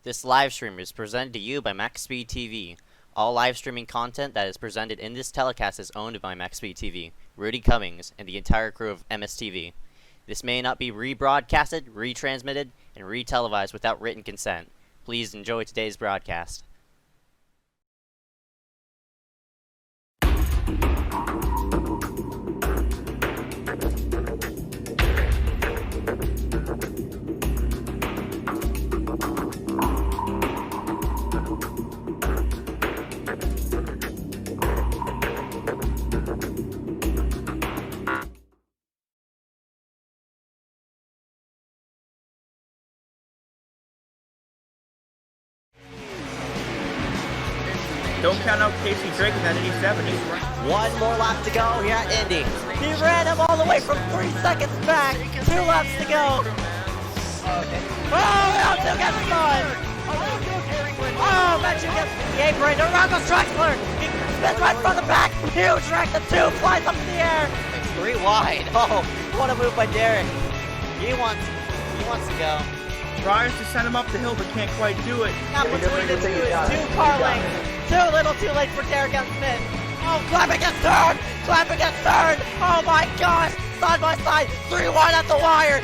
This live stream is presented to you by MaxspeedTV. All live streaming content that is presented in this telecast is owned by MaxspeedTV, Rudy Cummings, and the entire crew of MSTV. This may not be rebroadcasted, retransmitted, and retelevised without written consent. Please enjoy today's broadcast. Don't count out Casey Drake in that 87. He's right. One more lap to go here at Indy. He ran him all the way from 3 seconds back. 2 laps to go. Okay. Oh, Alto gets done. Oh, Matthew gets the apron. Around the Drexler. He spins right from the back. Huge wreck. The 2 flies up in the air. It's 3 wide. Oh, what a move by Derek. He wants to go. Tries to send him up the hill, but can't quite do it. Now between the two is 2 car lengths. Too little too late for Derek and Smith. Oh, Clapping gets turned! Clapping gets turned! Oh my gosh! Side by side, 3 wide at the wire!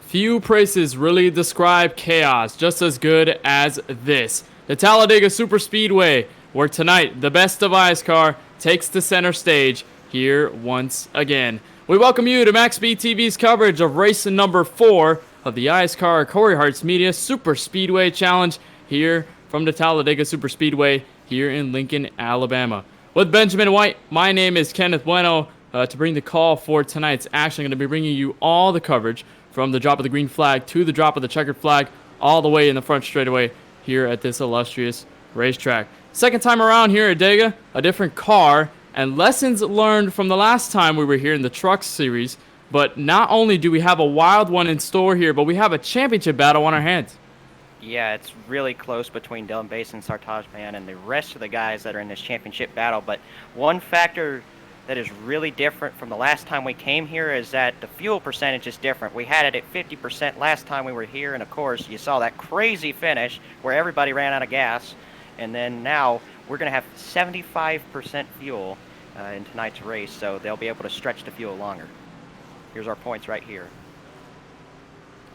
Few praises really describe chaos just as good as this. The Talladega Superspeedway, where tonight the best of iSCAR takes the center stage here once again. We welcome you to MaxspeedTV's coverage of race number 4 of the iSCAR Cory Harts Media Superspeedway Challenge here from the Talladega Superspeedway here in Lincoln, Alabama. With Benjamin White, my name is Kenneth Bueno. To bring the call for tonight's action, I'm going to be bringing you all the coverage from the drop of the green flag to the drop of the checkered flag, all the way in the front straightaway here at this illustrious racetrack. Second time around here at Talladega, a different car, and lessons learned from the last time we were here in the Truck Series. But not only do we have a wild one in store here, but we have a championship battle on our hands. Yeah, it's really close between Dylan Basin, Sartaj Man, and the rest of the guys that are in this championship battle. But one factor that is really different from the last time we came here is that the fuel percentage is different. We had it at 50% last time we were here, and of course you saw that crazy finish where everybody ran out of gas, and then now we're going to have 75% fuel in tonight's race, so they'll be able to stretch the fuel longer. Here's our points right here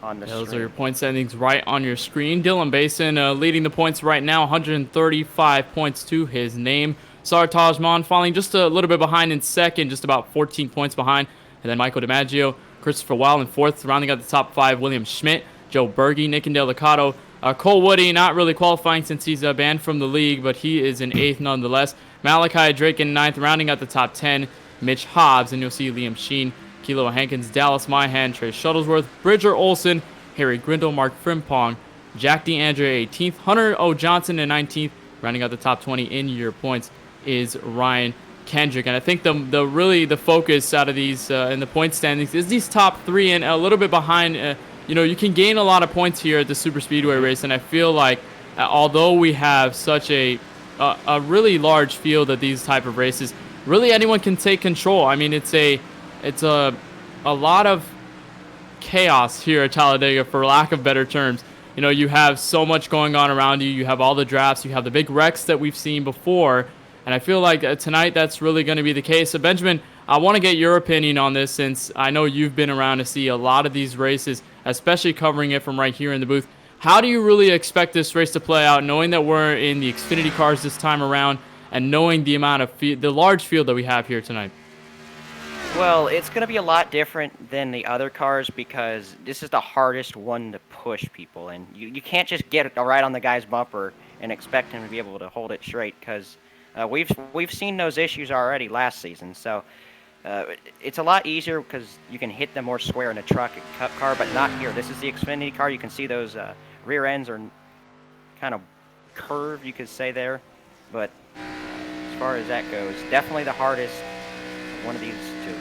on the Those screen. are your point standings right on your screen. Dylan Basin leading the points right now, 135 points to his name. Sartaj Man falling just a little bit behind in second, just about 14 points behind. And then Michael DiMaggio, Christopher Weil in fourth, rounding out the top 5, William Schmidt, Joe Berge, Nick Indelicato. Cole Woody not really qualifying since he's banned from the league, but he is in 8th nonetheless. Malachi Drake in 9th, rounding out the top 10, Mitch Hobbs, and you'll see Liam Sheen, Kilo Hankins, Dallas Myhan, Trey Shuttlesworth, Bridger Olson, Harry Grindle, Mark Frimpong, Jack DeAndre 18th, Hunter O. Johnson in 19th, rounding out the top 20 in your points is Ryan Kendrick. And I think the focus out of these in the point standings is these top 3 and a little bit behind. You can gain a lot of points here at the Super Speedway race, and I feel like although we have such a really large field of these type of races, really anyone can take control. I mean, it's a lot of chaos here at Talladega, for lack of better terms. You have so much going on around you. You have all the drafts. You have the big wrecks that we've seen before. And I feel like tonight that's really going to be the case. So, Benjamin, I want to get your opinion on this, since I know you've been around to see a lot of these races, especially covering it from right here in the booth. How do you really expect this race to play out, knowing that we're in the Xfinity cars this time around, and knowing the amount of the large field that we have here tonight? Well, it's going to be a lot different than the other cars because this is the hardest one to push people, and you can't just get it right on the guy's bumper and expect him to be able to hold it straight because we've seen those issues already last season. So it's a lot easier because you can hit them more square in a truck and cup car, but not here. This is the Xfinity car. You can see those rear ends are kind of curved, you could say there, but as far as that goes, definitely the hardest one of these to,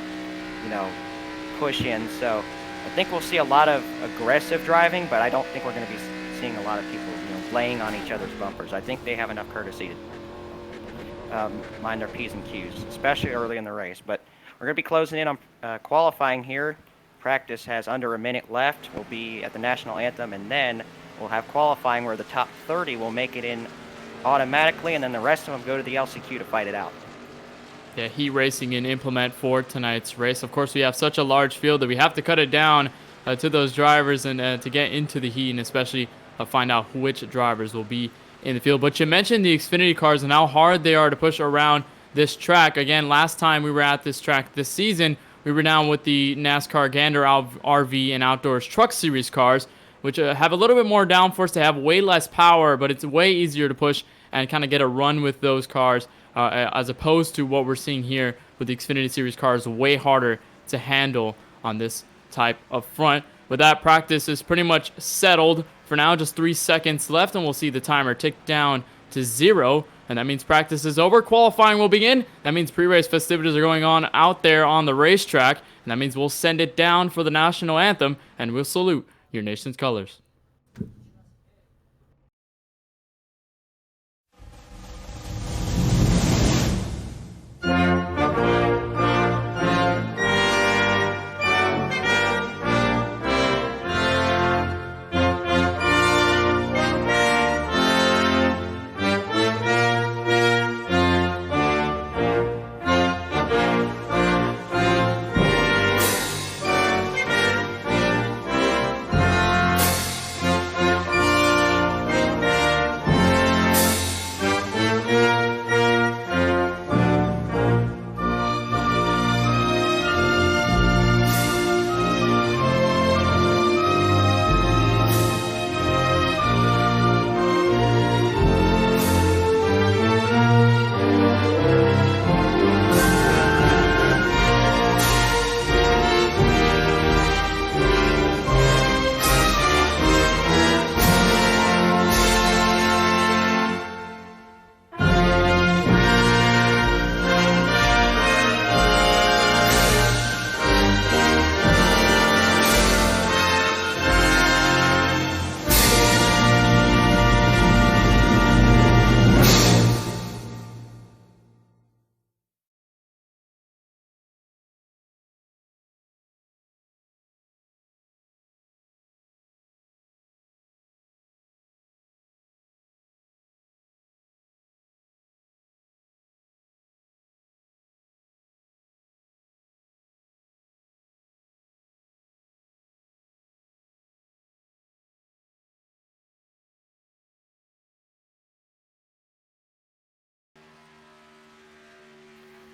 push in. So I think we'll see a lot of aggressive driving, but I don't think we're going to be seeing a lot of people, laying on each other's bumpers. I think they have enough courtesy to mind their P's and Q's, especially early in the race. But we're going to be closing in on qualifying here. Practice has under a minute left. We'll be at the national anthem, and then we'll have qualifying where the top 30 will make it in automatically, and then the rest of them go to the LCQ to fight it out. Yeah, heat racing and implement for tonight's race. Of course, we have such a large field that we have to cut it down to those drivers and to get into the heat, and especially find out which drivers will be in the field. But you mentioned the Xfinity cars and how hard they are to push around this track. Again, last time we were at this track this season, we were down with the NASCAR Gander RV and Outdoors Truck Series cars, which have a little bit more downforce. They have way less power, but it's way easier to push and kind of get a run with those cars. As opposed to what we're seeing here with the Xfinity Series cars, way harder to handle on this type of front. With that, practice is pretty much settled. For now, just 3 seconds left, and we'll see the timer tick down to 0. And that means practice is over. Qualifying will begin. That means pre-race festivities are going on out there on the racetrack. And that means we'll send it down for the national anthem, and we'll salute your nation's colors.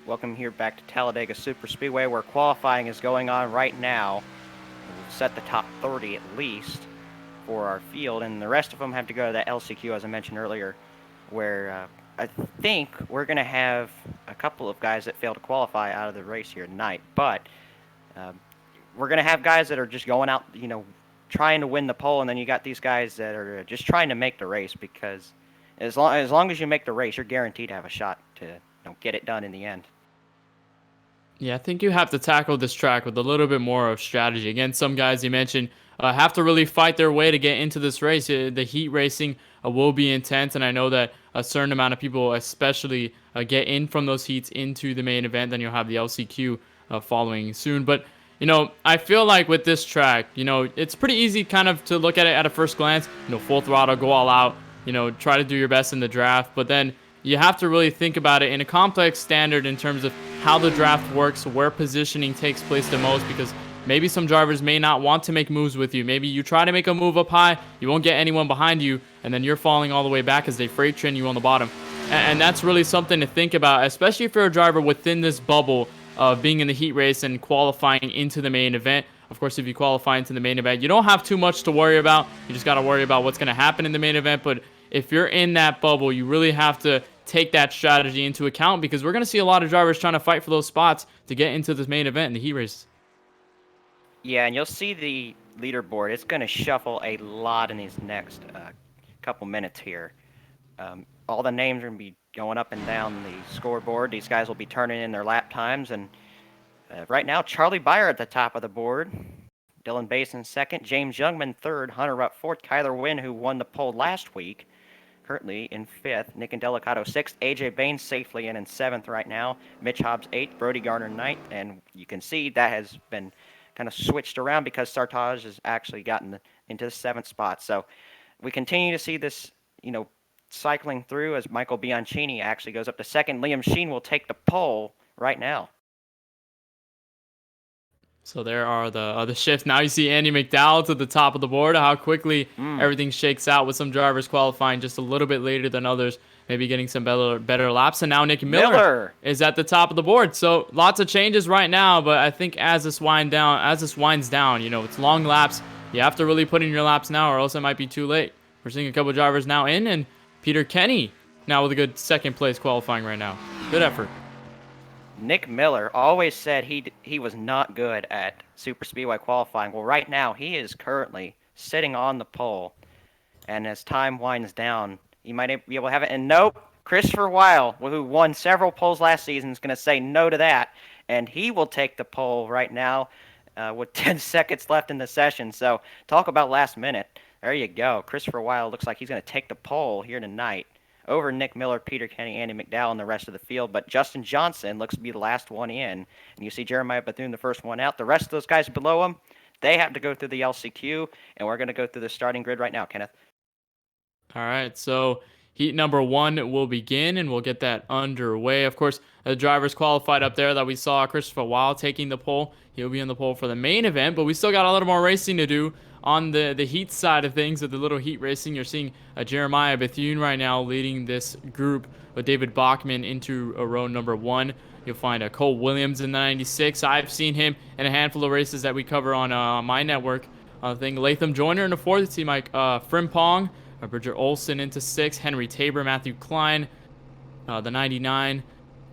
Welcome here back to Talladega Super Speedway, where qualifying is going on right now. We'll set the top 30 at least for our field, and the rest of them have to go to that LCQ, as I mentioned earlier, where I think we're going to have a couple of guys that fail to qualify out of the race here tonight. But we're going to have guys that are just going out, trying to win the pole, and then you got these guys that are just trying to make the race, because as long as you make the race, you're guaranteed to have a shot to get it done in the end. Yeah, I think you have to tackle this track with a little bit more of strategy. Again, some guys you mentioned have to really fight their way to get into this race. The heat racing will be intense, and I know that a certain amount of people especially get in from those heats into the main event. Then you'll have the LCQ following soon. But, I feel like with this track, it's pretty easy kind of to look at it at a first glance. Full throttle, go all out, try to do your best in the draft. But then you have to really think about it in a complex standard in terms of how the draft works, where positioning takes place the most, because maybe some drivers may not want to make moves with you. Maybe you try to make a move up high, you won't get anyone behind you, and then you're falling all the way back as they freight train you on the bottom. And that's really something to think about, especially if you're a driver within this bubble of being in the heat race and qualifying into the main event. Of course, if you qualify into the main event, you don't have too much to worry about. You just got to worry about what's going to happen in the main event. But if you're in that bubble, you really have to take that strategy into account, because we're going to see a lot of drivers trying to fight for those spots to get into this main event in the heat race. Yeah, and you'll see the leaderboard. It's going to shuffle a lot in these next couple minutes here. All the names are going to be going up and down the scoreboard. These guys will be turning in their lap times, and right now, Charlie Beyer at the top of the board. Dylan Basin second. James Youngman third. Hunter Rupp fourth. Kyler Wynn, who won the pole last week, currently in fifth. Nick Indelicato sixth. AJ Baines safely in seventh right now. Mitch Hobbs eighth. Brody Garner ninth. And you can see that has been kind of switched around because Sartaj has actually gotten into the seventh spot. So we continue to see this, cycling through as Michael Bianchini actually goes up to second. Liam Sheen will take the pole right now. So there are the shifts. Now you see Andy McDowell to the top of the board. How quickly everything shakes out with some drivers qualifying just a little bit later than others, maybe getting some better laps. And now Nick Miller is at the top of the board. So lots of changes right now. But I think as this winds down, it's long laps. You have to really put in your laps now, or else it might be too late. We're seeing a couple of drivers now in, and Peter Kenny now with a good second place qualifying right now. Good effort. Nick Miller always said he was not good at Super Speedway qualifying. Well, right now he is currently sitting on the pole, and as time winds down, he might be able to have it. And nope, Christopher Weil, who won several poles last season, is going to say no to that, and he will take the pole right now with 10 seconds left in the session. So talk about last minute. There you go. Christopher Weil looks like he's going to take the pole here tonight over Nick Miller, Peter Kenny, Andy McDowell, and the rest of the field. But Justin Johnson looks to be the last one in. And you see Jeremiah Bethune, the first one out. The rest of those guys below him, they have to go through the LCQ, and we're going to go through the starting grid right now, Kenneth. All right, so heat number 1 will begin, and we'll get that underway. Of course, the drivers qualified up there that we saw, Christopher Weil taking the pole. He'll be in the pole for the main event, but we still got a little more racing to do on the heat side of things with the little heat racing. You're seeing Jeremiah Bethune right now leading this group with David Bachman into row number 1. You'll find Cole Williams in the 96. I've seen him in a handful of races that we cover on my network. Latham Joyner in the 4th. See Mike Frimpong, Bridger Olson into 6. Henry Tabor, Matthew Klein, the 99,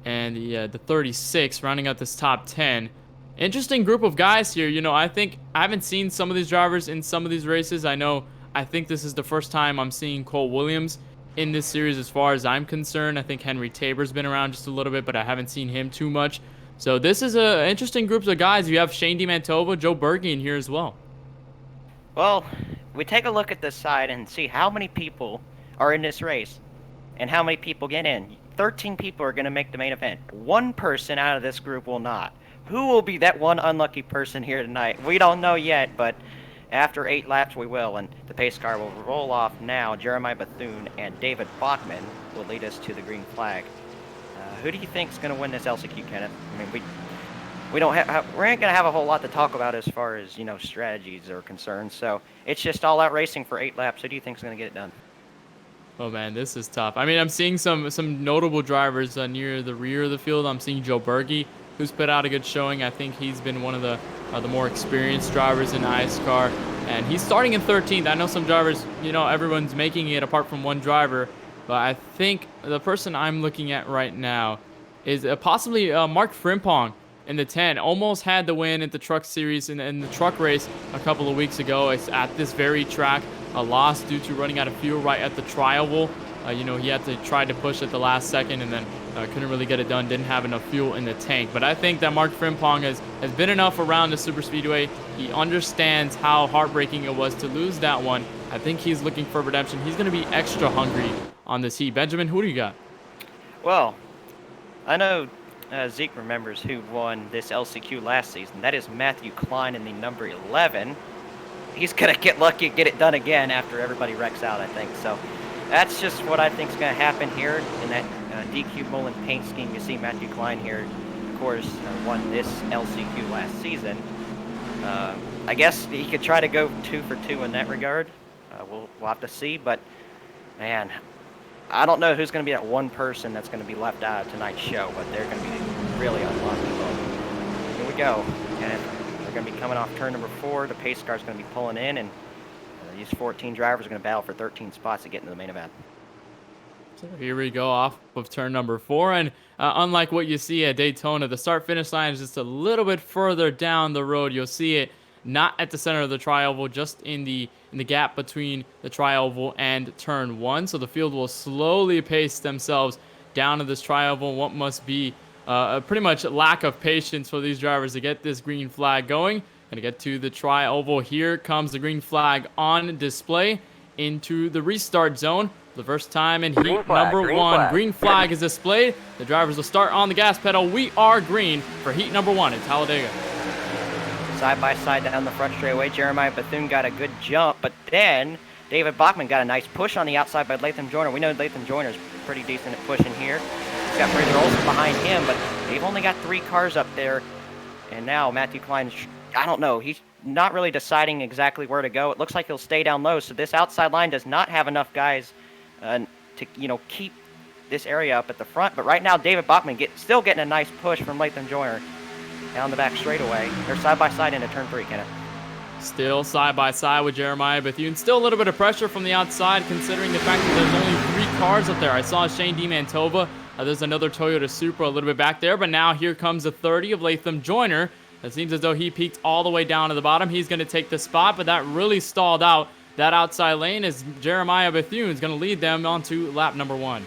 and the 36, rounding out this top 10. Interesting group of guys here. I think I haven't seen some of these drivers in some of these races. I think this is the first time I'm seeing Cole Williams in this series as far as I'm concerned. I think Henry Tabor's been around just a little bit, but I haven't seen him too much. So this is an interesting group of guys. You have Shane DiMantova, Joe Berge in here as well. Well, we take a look at this side and see how many people are in this race and how many people get in. 13 people are going to make the main event. One person out of this group will not. Who will be that one unlucky person here tonight? We don't know yet, but after 8 laps we will, and the pace car will roll off now. Jeremiah Bethune and David Bachman will lead us to the green flag. Who do you think is going to win this LCQ, Kenneth? I mean, we ain't going to have a whole lot to talk about as far as, strategies are concerned. So it's just all out racing for 8 laps. Who do you think is going to get it done? Oh man, this is tough. I mean, I'm seeing some notable drivers near the rear of the field. I'm seeing Joe Berge, who's put out a good showing. I think he's been one of the more experienced drivers in iSCAR, and he's starting in 13th. I know some drivers, everyone's making it apart from one driver, but I think the person I'm looking at right now is possibly Mark Frimpong in the 10. Almost had the win at the truck series in the truck race a couple of weeks ago. It's at this very track. A loss due to running out of fuel right at the tri-oval. He had to try to push at the last second and then couldn't really get it done. Didn't have enough fuel in the tank. But I think that Mark Frimpong has been enough around the Super Speedway. He understands how heartbreaking it was to lose that one. I think he's looking for redemption. He's going to be extra hungry on this heat. Benjamin, who do you got? Well, I know Zeke remembers who won this LCQ last season. That is Matthew Klein in the number 11. He's going to get lucky and get it done again after everybody wrecks out, I think. So that's just what I think is going to happen here in that DQ Mullen paint scheme. You see Matthew Klein here, of course, won this LCQ last season. I guess he could try to go 2 for 2 in that regard. We'll have to see. But, man, I don't know who's going to be that one person that's going to be left out of tonight's show, but they're going to be really unlucky. to go. And they're going to be coming off turn number 4. The pace car is going to be pulling in, and these 14 drivers are going to battle for 13 spots to get into the main event. So here we go off of turn number 4, and unlike what you see at Daytona, the start-finish line is just a little bit further down the road. You'll see it not at the center of the tri-oval, just in the gap between the tri-oval and turn 1. So the field will slowly pace themselves down to this tri-oval. What must be pretty much lack of patience for these drivers to get this green flag going. Gonna get to the tri-oval. Here comes the green flag on display into the restart zone. The first time in heat number 1. Green flag is displayed. The drivers will start on the gas pedal. We are green for heat number 1 in Talladega. Side by side down the front straightaway, Jeremiah Bethune got a good jump, but then David Bachman got a nice push on the outside by Latham Joyner. We know Latham Joyner's pretty decent at pushing here. He's got Bridger Olson behind him, but they've only got 3 cars up there. And now Matthew Klein, I don't know, he's not really deciding exactly where to go. It looks like he'll stay down low, so this outside line does not have enough guys to keep this area up at the front. But right now, David Bachman still getting a nice push from Latham Joyner down the back straightaway. They're side by side into turn 3, Kenneth. Still side by side with Jeremiah Bethune. Still a little bit of pressure from the outside, considering the fact that there's only 3 cars up there. I saw Shane DiMantova. There's another Toyota Supra a little bit back there, but now here comes the 30 of Latham Joyner. It seems as though he peaked all the way down to the bottom. He's going to take the spot, but that really stalled out that outside lane as Jeremiah Bethune is going to lead them onto lap number 1.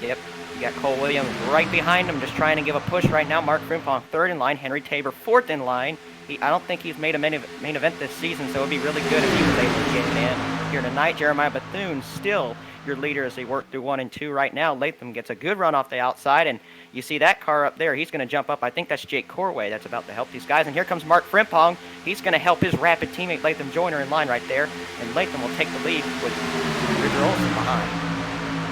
Yep, you got Cole Williams right behind him, just trying to give a push right now. Mark Frimpong 3rd in line, Henry Tabor 4th in line. I don't think he's made a main event this season, so it would be really good if he was able to get in here tonight. Jeremiah Bethune still your leader as they work through 1 and 2 right now. Latham gets a good run off the outside, and you see that car up there. He's going to jump up. I think that's Jake Corway that's about to help these guys. And here comes Mark Frimpong. He's going to help his rapid teammate Latham Joyner in line right there, and Latham will take the lead with Bridger Olson behind.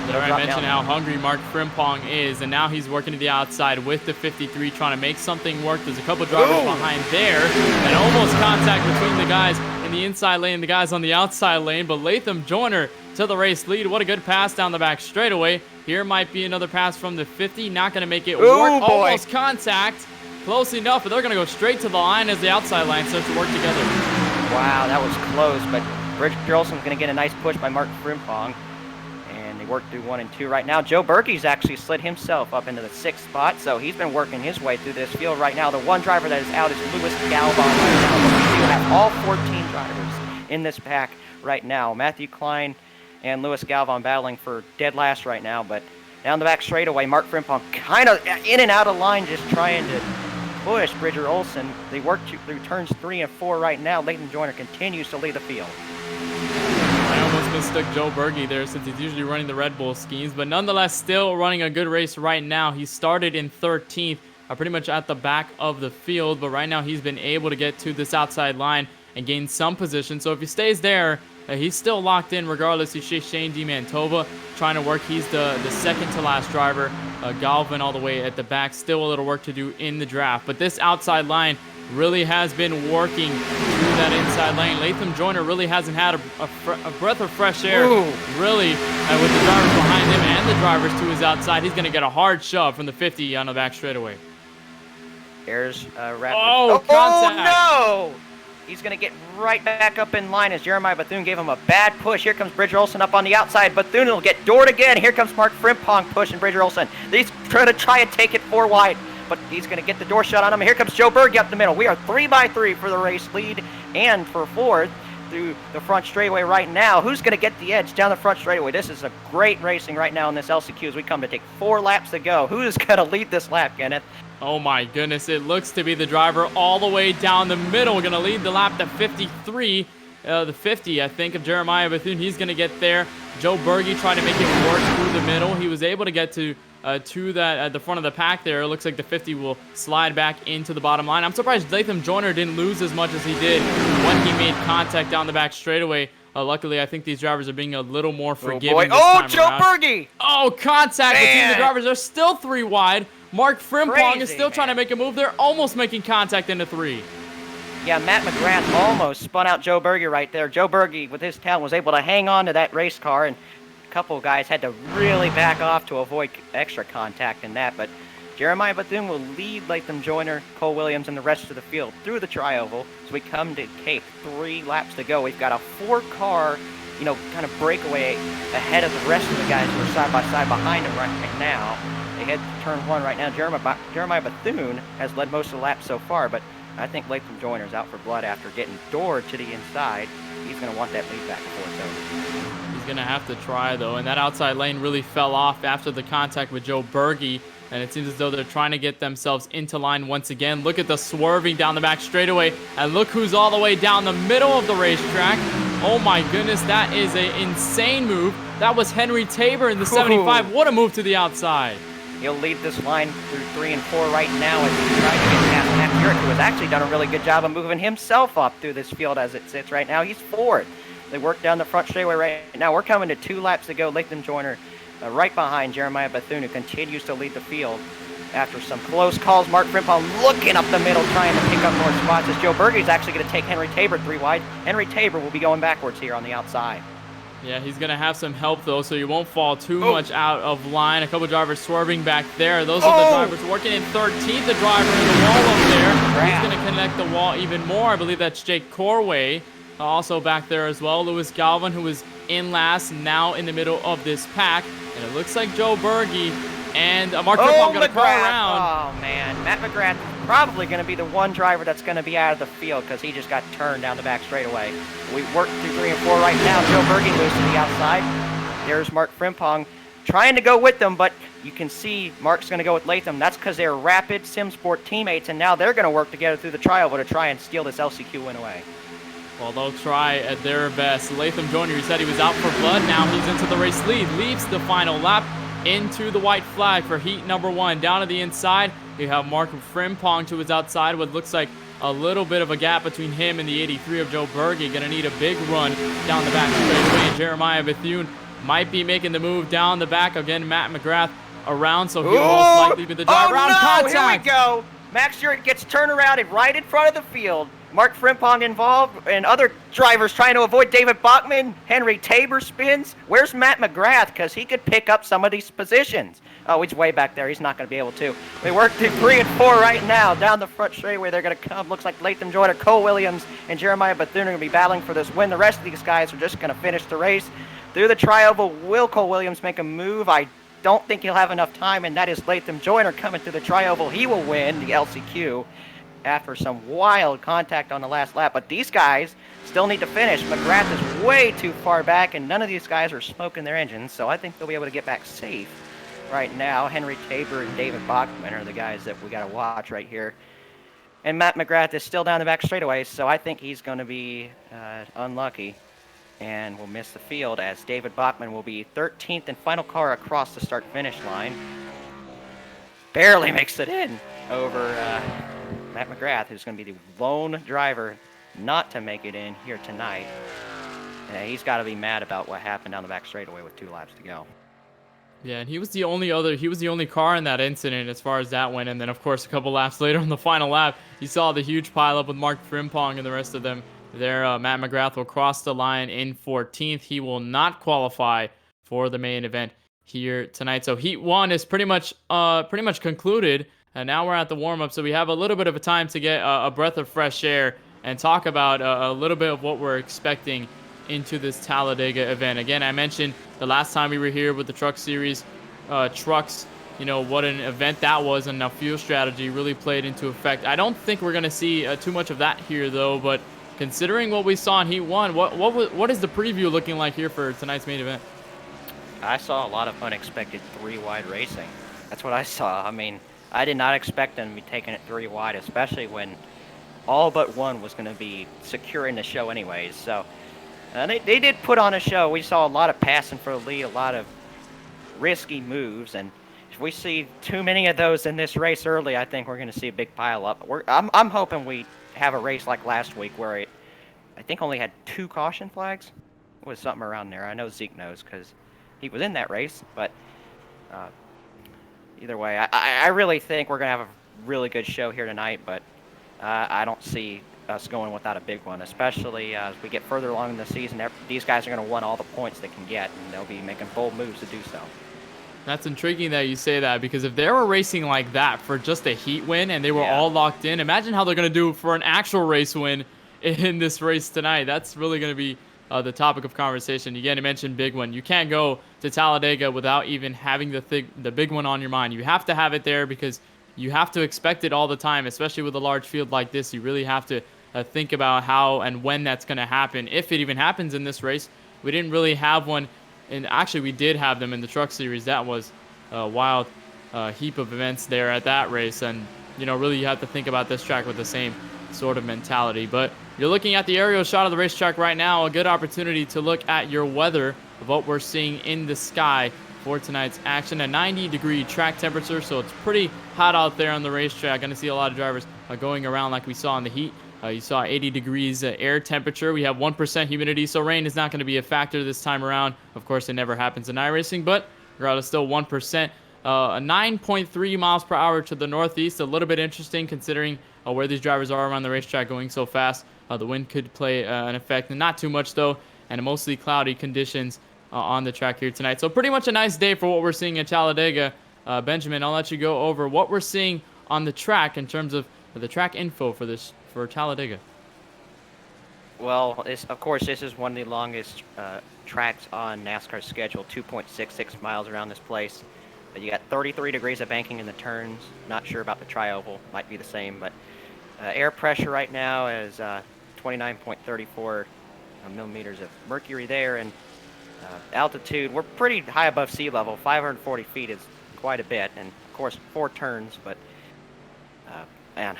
There I mentioned how hungry Mark Frimpong is, and now he's working to the outside with the 53, trying to make something work. There's a couple drivers behind there, and almost contact between the guys in the inside lane and the guys on the outside lane, but Latham Joyner to the race lead. What a good pass down the back straightaway. Here might be another pass from the 50, not going to make it work. Almost contact, close enough, but they're going to go straight to the line as the outside line starts to work together. Wow, that was close, but Bridger Olson's going to get a nice push by Mark Frimpong. They work through 1 and 2 right now. Joe Berkey's actually slid himself up into the 6th spot, so he's been working his way through this field right now. The one driver that is out is Louis Galvan right now. But we do have all 14 drivers in this pack right now. Matthew Klein and Louis Galvan battling for dead last right now, but down the back straightaway, Mark Frimpong kind of in and out of line, just trying to push Bridger Olson. They work through turns 3 and 4 right now. Latham Joyner continues to lead the field. I almost mistook Joe Berge there since he's usually running the Red Bull schemes, but nonetheless still running a good race right now. He started in 13th, pretty much at the back of the field, but right now he's been able to get to this outside line and gain some position. So if he stays there, he's still locked in regardless. You see Shane DiMantova trying to work. He's the second to last driver. Galvin all the way at the back. Still a little work to do in the draft, but this outside line really has been working through that inside lane. Latham Joyner really hasn't had a breath of fresh air, really, with the drivers behind him and the drivers to his outside. He's going to get a hard shove from the 50 on the back straightaway. There's rapid. Oh, contact. No! He's going to get right back up in line as Jeremiah Bethune gave him a bad push. Here comes Bridger Olson up on the outside. Bethune will get doored again. Here comes Mark Frimpong pushing Bridger Olson. He's trying to take it 4 wide. But he's going to get the door shut on him. Here comes Joe Berge up the middle. We are 3 by 3 for the race lead and for 4th through the front straightaway right now. Who's going to get the edge down the front straightaway? This is a great racing right now in this LCQ as we come to take 4 laps to go. Who is going to lead this lap, Kenneth? Oh my goodness, it looks to be the driver all the way down the middle. Going to lead the lap to 53. The 50, I think, of Jeremiah Bethune. He's going to get there. Joe Berge trying to make it work through the middle. He was able to get to that at the front of the pack there. It looks like the 50 will slide back into the bottom line. I'm surprised Latham Joyner didn't lose as much as he did when he made contact down the back straightaway. Luckily, I think these drivers are being a little more forgiving this time Joe around. Berge! Oh, contact between the drivers. They're still 3 wide. Mark Frimpong is still trying to make a move. They're almost making contact into 3. Yeah, Matt McGrath almost spun out Joe Berge right there. Joe Berge, with his talent, was able to hang on to that race car, and a couple of guys had to really back off to avoid extra contact in that. But Jeremiah Bethune will lead Latham Joyner, Cole Williams, and the rest of the field through the tri-oval. So we come to Cape, 3 laps to go. We've got a 4-car, kind of breakaway ahead of the rest of the guys who are side by side behind him right now. They head to turn 1 right now. Jeremiah Bethune has led most of the laps so far, but I think Latham Joyner's out for blood after getting doored to the inside. He's going to want that lead back before it's over. He's going to have to try, though, and that outside lane really fell off after the contact with Joe Berge, and it seems as though they're trying to get themselves into line once again. Look at the swerving down the back straightaway, and look who's all the way down the middle of the racetrack. Oh my goodness, that is an insane move. That was Henry Tabor in the 75. What a move to the outside. He'll lead this line through 3 and 4 right now as he tries to get past Matt Jurek, who has actually done a really good job of moving himself up through this field as it sits right now. He's 4th. They work down the front straightaway right now. We're coming to 2 laps to go. Latham Joyner right behind Jeremiah Bethune, who continues to lead the field. After some close calls, Mark Frimpong looking up the middle, trying to pick up more spots as Joe Berge is actually going to take Henry Tabor 3 wide. Henry Tabor will be going backwards here on the outside. Yeah, he's going to have some help, though, so he won't fall too much out of line. A couple drivers swerving back there. Those are the drivers working in 13th. The driver in the wall up there. He's going to connect the wall even more. I believe that's Jake Corway also back there as well. Lewis Galvin, who was in last, now in the middle of this pack. And it looks like Joe Berge and Mark Frimpong going to call around. Oh, man. Matt McGrath probably going to be the one driver that's going to be out of the field because he just got turned down the back straightaway. We worked through 3 and 4 right now. Joe Berge moves to the outside. There's Mark Frimpong trying to go with them, but you can see Mark's going to go with Latham. That's because they're Rapid SimSport teammates, and now they're going to work together through the tri-oval to try and steal this LCQ win away. Well, they'll try at their best. Latham Joyner, he said he was out for blood. Now he's into the race lead. Leads the final lap into the white flag for heat number 1. Down to the inside, you have Mark Frimpong to his outside. What looks like a little bit of a gap between him and the 83 of Joe Berge. Going to need a big run down the back straightaway. And Jeremiah Bethune might be making the move down the back. Again, Matt McGrath around, so he'll most likely be the driver. Oh, no, contact. Here we go. Max Jurek gets turned around and right in front of the field. Mark Frimpong involved and other drivers trying to avoid David Bachman. Henry Tabor spins. Where's Matt McGrath? Because he could pick up some of these positions. Oh, he's way back there. He's not going to be able to. We work through 3 and 4 right now. Down the front straightaway, they're going to come. Looks like Latham Joyner, Cole Williams, and Jeremiah Bethune are going to be battling for this win. The rest of these guys are just going to finish the race. Through the tri-oval, will Cole Williams make a move? I don't think he'll have enough time, and that is Latham Joyner coming through the tri-oval. He will win the LCQ after some wild contact on the last lap. But these guys still need to finish. McGrath is way too far back, and none of these guys are smoking their engines, so I think they'll be able to get back safe right now. Henry Tabor and David Bachman are the guys that we got to watch right here. And Matt McGrath is still down the back straightaway, so I think he's going to be unlucky and will miss the field as David Bachman will be 13th and final car across the start-finish line. Barely makes it in over Matt McGrath, who's going to be the lone driver not to make it in here tonight. He's got to be mad about what happened down the back straightaway with 2 laps to go. Yeah, and he was the only car in that incident as far as that went. And then, of course, a couple laps later on the final lap, you saw the huge pileup with Mark Frimpong and the rest of them there. Matt McGrath will cross the line in 14th. He will not qualify for the main event here tonight. So Heat 1 is pretty much concluded. And now we're at the warm-up, so we have a little bit of a time to get a breath of fresh air and talk about a little bit of what we're expecting into this Talladega event. Again, I mentioned the last time we were here with the Truck Series trucks, what an event that was, and now fuel strategy really played into effect. I don't think we're going to see too much of that here, though, but considering what we saw in Heat 1, what is the preview looking like here for tonight's main event? I saw a lot of unexpected 3-wide racing. That's what I saw. I mean, I did not expect them to be taking it 3 wide, especially when all but one was going to be securing the show anyways. So they did put on a show. We saw a lot of passing for the lead, a lot of risky moves, and if we see too many of those in this race early, I think we're going to see a big pile up. I'm hoping we have a race like last week where it, I think, only had 2 caution flags. It was something around there. I know Zeke knows because he was in that race, but either way, I really think we're going to have a really good show here tonight, but I don't see us going without a big one, especially as we get further along in the season. These guys are going to want all the points they can get, and they'll be making bold moves to do so. That's intriguing that you say that, because if they were racing like that for just a heat win and they were Yeah. all locked in, imagine how they're going to do for an actual race win in this race tonight. That's really going to be the topic of conversation. Again, you mentioned big one. You can't go to Talladega without even having the big one on your mind. You have to have it there because you have to expect it all the time, especially with a large field like this. You really have to think about how and when that's going to happen, if it even happens in this race. We didn't really have one. And actually, we did have them in the Truck Series. That was a wild heap of events there at that race. And, you know, really you have to think about this track with the same sort of mentality. But you're looking at the aerial shot of the racetrack right now. A good opportunity to look at your weather of what we're seeing in the sky for tonight's action. A 90-degree track temperature, so it's pretty hot out there on the racetrack. Going to see a lot of drivers going around like we saw in the heat. You saw 80 degrees air temperature. We have 1% humidity, so rain is not going to be a factor this time around. Of course, it never happens in iRacing, but regardless, still 1%. A 9.3 miles per hour to the northeast. A little bit interesting considering where these drivers are around the racetrack going so fast. The wind could play an effect, not too much though, and mostly cloudy conditions on the track here tonight. So pretty much a nice day for what we're seeing at Talladega. Benjamin, I'll let you go over what we're seeing on the track in terms of the track info for Talladega. Well, of course, this is one of the longest tracks on NASCAR's schedule, 2.66 miles around this place. But you got 33 degrees of banking in the turns. Not sure about the tri-oval, might be the same. But air pressure right now is 29.34 millimeters of mercury there. And altitude, we're pretty high above sea level. 540 feet is quite a bit. And, of course, 4 turns. But, man,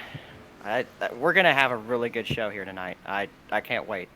we're going to have a really good show here tonight. I can't wait.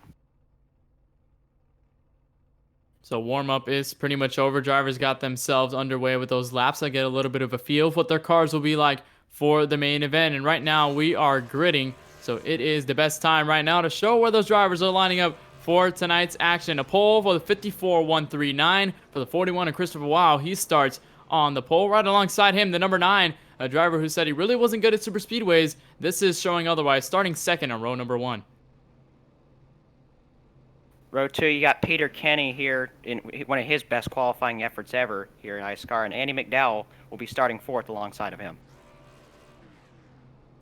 So warm-up is pretty much over. Drivers got themselves underway with those laps. I get a little bit of a feel of what their cars will be like for the main event. And right now we are gridding. So it is the best time right now to show where those drivers are lining up for tonight's action. A pole for the 54-139 for the 41 and Christopher Wow. He starts on the pole. Right alongside him, the number 9, a driver who said he really wasn't good at super speedways. This is showing otherwise, starting second on row number 1. Row 2, you got Peter Kenny here in one of his best qualifying efforts ever here in iSCAR, and Andy McDowell will be starting 4th alongside of him.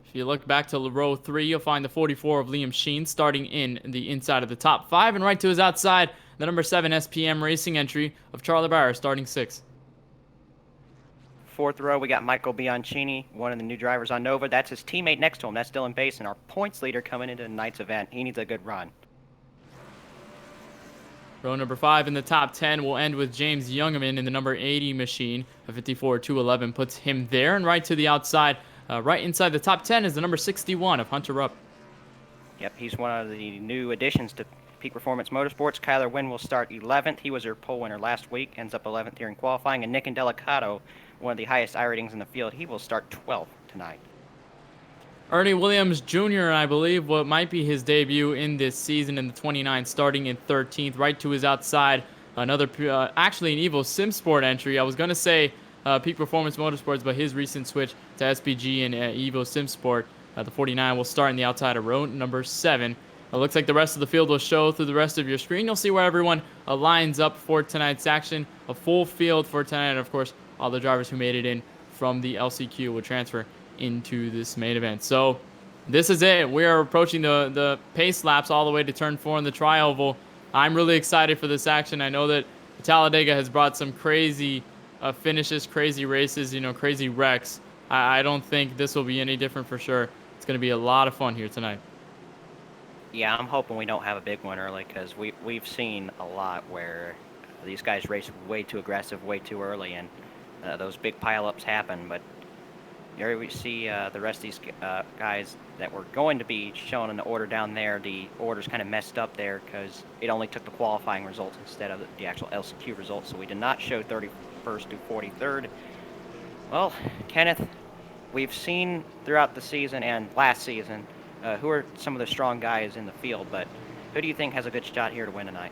If you look back to row 3, you'll find the 44 of Liam Sheen starting in the inside of the top 5, and right to his outside, the number 7 SPM Racing entry of Charlie Bauer starting 6th. 4th row, we got Michael Bianchini, one of the new drivers on Nova. That's his teammate next to him. That's Dylan Basin, our points leader coming into tonight's event. He needs a good run. Row number 5 in the top 10 will end with James Youngman in the number 80 machine. A 54-211 puts him there, and right to the outside, right inside the top 10 is the number 61 of Hunter Rupp. Yep, he's one of the new additions to Peak Performance Motorsports. Kyler Wynn will start 11th. He was their pole winner last week, ends up 11th here in qualifying. And Nick Indelicato, one of the highest I ratings in the field, he will start 12th tonight. Ernie Williams Jr., I believe, what might be his debut in this season in the 29, starting in 13th, right to his outside. Another, actually an Evo SimSport entry. I was going to say Peak Performance Motorsports, but his recent switch to SPG and Evo SimSport, the 49, will start in the outside of row number 7. It looks like the rest of the field will show through the rest of your screen. You'll see where everyone lines up for tonight's action. A full field for tonight, and of course, all the drivers who made it in from the LCQ will transfer into this main event. So this is it. We are approaching the pace laps all the way to turn 4 in the tri-oval. I'm really excited for this action. I know that Talladega has brought some crazy finishes, crazy races, crazy wrecks. I don't think this will be any different for sure. It's going to be a lot of fun here tonight. Yeah, I'm hoping we don't have a big one early, because we've seen a lot where these guys race way too aggressive, way too early, and those big pileups happen. But here we see the rest of these guys that were going to be shown in the order down there. The order's kind of messed up there because it only took the qualifying results instead of the actual LCQ results, so we did not show 31st to 43rd. Well, Kenneth, we've seen throughout the season and last season who are some of the strong guys in the field, but who do you think has a good shot here to win tonight?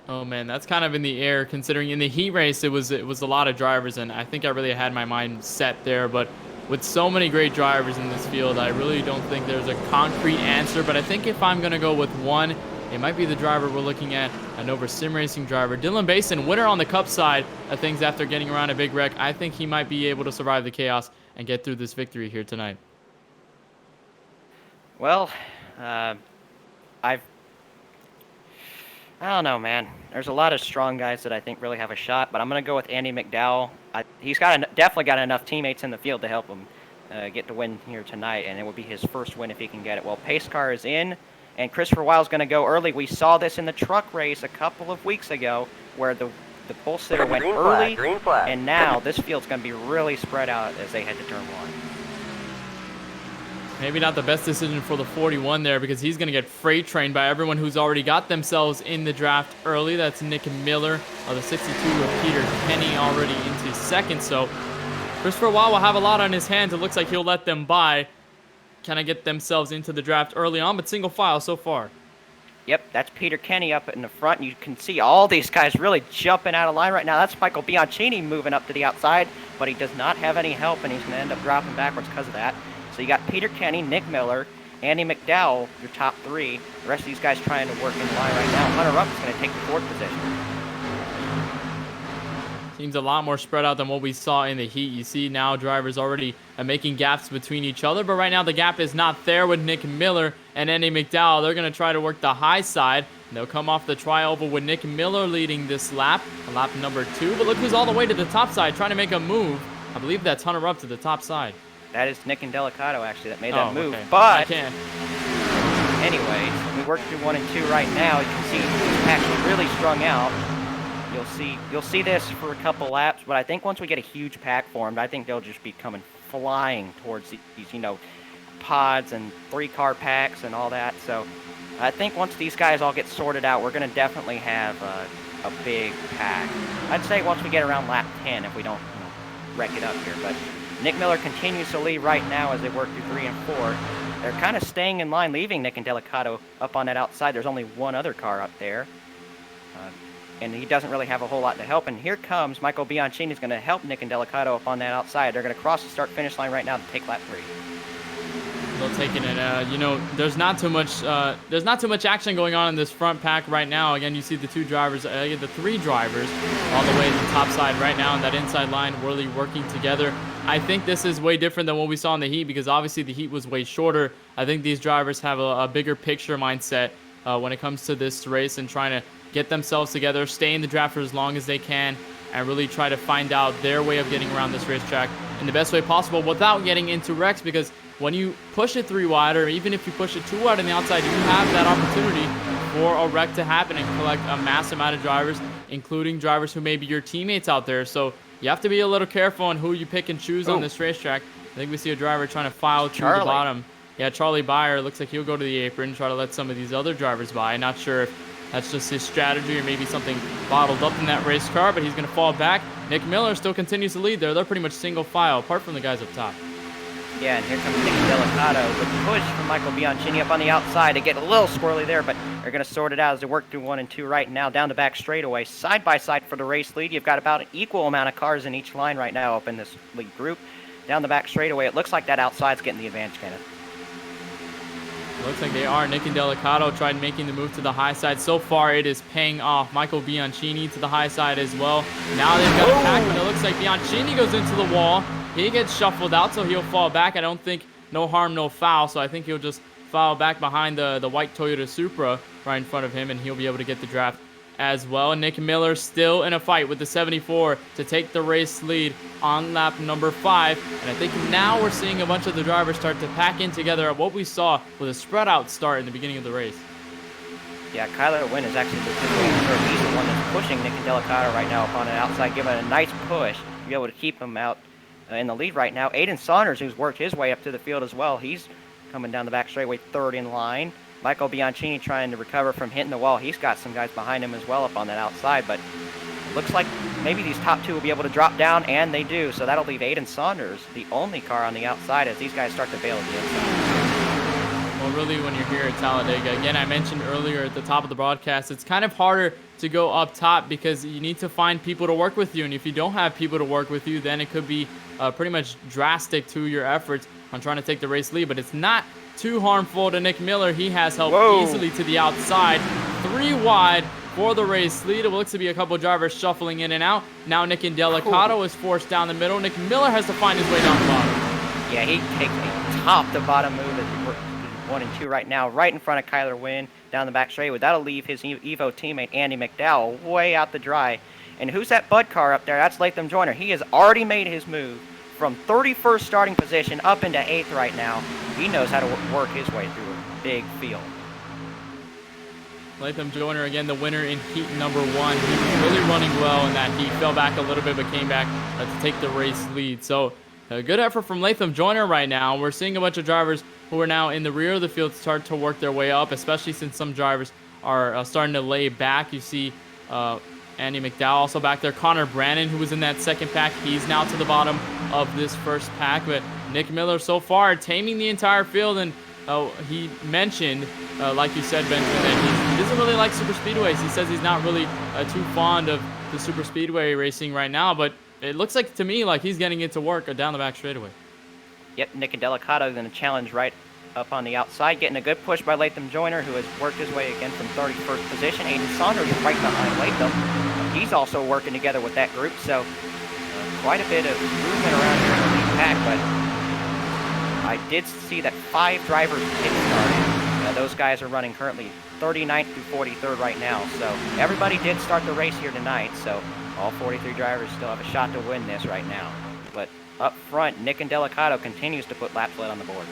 Oh man, that's kind of in the air, considering in the heat race it was a lot of drivers, and I think I really had my mind set there. But with so many great drivers in this field, I really don't think there's a concrete answer. But I think if I'm gonna go with one, It might be the driver we're looking at, a Nova Sim Racing driver. Dylan Basin, winner on the Cup side of things after getting around a big wreck. I think he might be able to survive the chaos and get through this victory here tonight. Well, I don't know, man. There's a lot of strong guys that I think really have a shot, but I'm going to go with Andy McDowell. He's definitely got enough teammates in the field to help him get the win here tonight, and it would be his first win if he can get it. Well, pace car is in, and Christopher Wile's going to go early. We saw this in the truck race a couple of weeks ago where the pole sitter went early, and now this field's going to be really spread out as they head to turn 1. Maybe not the best decision for the 41 there because he's going to get freight trained by everyone who's already got themselves in the draft early. That's Nick Miller of the 62 with Peter Kenny already into second. So Christopher Wile will have a lot on his hands. It looks like he'll let them by. Kind of get themselves into the draft early on, but single file so far. Yep, that's Peter Kenny up in the front. You can see all these guys really jumping out of line right now. That's Michael Bianchini moving up to the outside, but he does not have any help, and he's going to end up dropping backwards because of that. So you got Peter Kenny, Nick Miller, Andy McDowell, your top 3. The rest of these guys trying to work in line right now. Hunter Rupp is going to take the 4th position. Seems a lot more spread out than what we saw in the heat. You see now drivers already making gaps between each other, but right now the gap is not there with Nick Miller and Andy McDowell. They're going to try to work the high side. And they'll come off the tri-oval with Nick Miller leading this lap, lap number 2. But look who's all the way to the top side trying to make a move. I believe that's Hunter Rupp to the top side. That is Nick and Delicato, actually, that made that move. Okay. But, I can. anyways, we work through 1 and 2 right now. You can see these packs are really strung out. You'll see this for a couple laps, but I think once we get a huge pack formed, I think they'll just be coming flying towards these, pods and 3-car packs and all that. So I think once these guys all get sorted out, we're going to definitely have a big pack. I'd say once we get around lap 10 if we don't wreck it up here. But Nick Miller continues to lead right now as they work through 3 and 4. They're kind of staying in line, leaving Nick and Delicato up on that outside. There's only one other car up there. And he doesn't really have a whole lot to help. And here comes Michael Bianchini is going to help Nick and Delicato up on that outside. They're going to cross the start-finish line right now to take lap 3. They'll take it, and there's not too much action going on in this front pack right now. Again, you see the 2 drivers, the 3 drivers, all the way to the top side right now, and that inside line really working together. I think this is way different than what we saw in the heat because obviously the heat was way shorter. I think these drivers have a bigger picture mindset when it comes to this race and trying to get themselves together, stay in the draft for as long as they can, and really try to find out their way of getting around this racetrack in the best way possible without getting into wrecks, because when you push it 3 wide, or even if you push it 2 wide on the outside, you have that opportunity for a wreck to happen and collect a mass amount of drivers, including drivers who may be your teammates out there. So you have to be a little careful on who you pick and choose on this racetrack. I think we see a driver trying to file through the bottom. Yeah, Charlie Byer looks like he'll go to the apron and try to let some of these other drivers by. Not sure if that's just his strategy or maybe something bottled up in that race car, but he's going to fall back. Nick Miller still continues to lead there. They're pretty much single file, apart from the guys up top. Yeah, and here comes Nick Delicato with the push from Michael Bianchini up on the outside. They get a little squirrely there, but they're going to sort it out as they work through 1 and 2 right now. Down the back straightaway, side by side for the race lead. You've got about an equal amount of cars in each line right now up in this lead group. Down the back straightaway, it looks like that outside's getting the advantage, Kenneth. Looks like they are. Nick and Delicato tried making the move to the high side. So far, it is paying off. Michael Bianchini to the high side as well. Now they've got a pack, but it looks like Bianchini goes into the wall. He gets shuffled out, so he'll fall back. I don't think no harm, no foul, so I think he'll just foul back behind the white Toyota Supra right in front of him, and he'll be able to get the draft as well. Nick Miller still in a fight with the 74 to take the race lead on lap number 5. And I think now we're seeing a bunch of the drivers start to pack in together at what we saw with a spread out start in the beginning of the race. Yeah, Kyler Wynn is actually he's the one that's pushing Nick and Delicato right now up on the outside, giving it a nice push to be able to keep him out in the lead right now. Aiden Saunders, who's worked his way up to the field as well, he's coming down the back straightaway 3rd in line. Michael Bianchini trying to recover from hitting the wall. He's got some guys behind him as well up on that outside, but it looks like maybe these top 2 will be able to drop down, and they do. So that'll leave Aiden Saunders the only car on the outside as these guys start to bail at the inside. Well, really, when you're here at Talladega, again, I mentioned earlier at the top of the broadcast, it's kind of harder to go up top because you need to find people to work with you. And if you don't have people to work with you, then it could be pretty much drastic to your efforts on trying to take the race lead. But it's not too harmful to Nick Miller. He has helped easily to the outside 3 wide for the race lead. It looks to be a couple drivers shuffling in and out. Now Nick Delicato is forced down the middle. Nick Miller has to find his way down the bottom. Yeah, he takes a top-to-bottom move as we're 1 and 2 right now, right in front of Kyler Wynn down the back straightaway. That'll leave his Evo teammate Andy McDowell way out the dry. And who's that Bud car up there? That's Latham Joyner. He has already made his move from 31st starting position up into 8th right now. He knows how to work his way through a big field. Latham Joyner, again, the winner in heat number 1. He was really running well in that heat. Fell back a little bit, but came back to take the race lead. So a good effort from Latham Joyner right now. We're seeing a bunch of drivers who are now in the rear of the field start to work their way up, especially since some drivers are starting to lay back. You see Andy McDowell also back there. Connor Brannon, who was in that second pack, he's now to the bottom of this first pack. But Nick Miller so far taming the entire field, and he mentioned, like you said, Benjamin, that he doesn't really like super speedways. He says he's not really too fond of the super speedway racing right now, but it looks like to me like he's getting it to work down the back straightaway. Yep, Nick Delicato going to challenge right up on the outside, getting a good push by Latham Joyner, who has worked his way again from 31st position. Aiden Saunders is right behind Latham. He's also working together with that group, so quite a bit of movement around here in the lead pack, but I did see that 5 drivers kick-started. Those guys are running currently 39th through 43rd right now, so everybody did start the race here tonight, so all 43 drivers still have a shot to win this right now. But up front, Nick Delicato continues to put laps led on the board.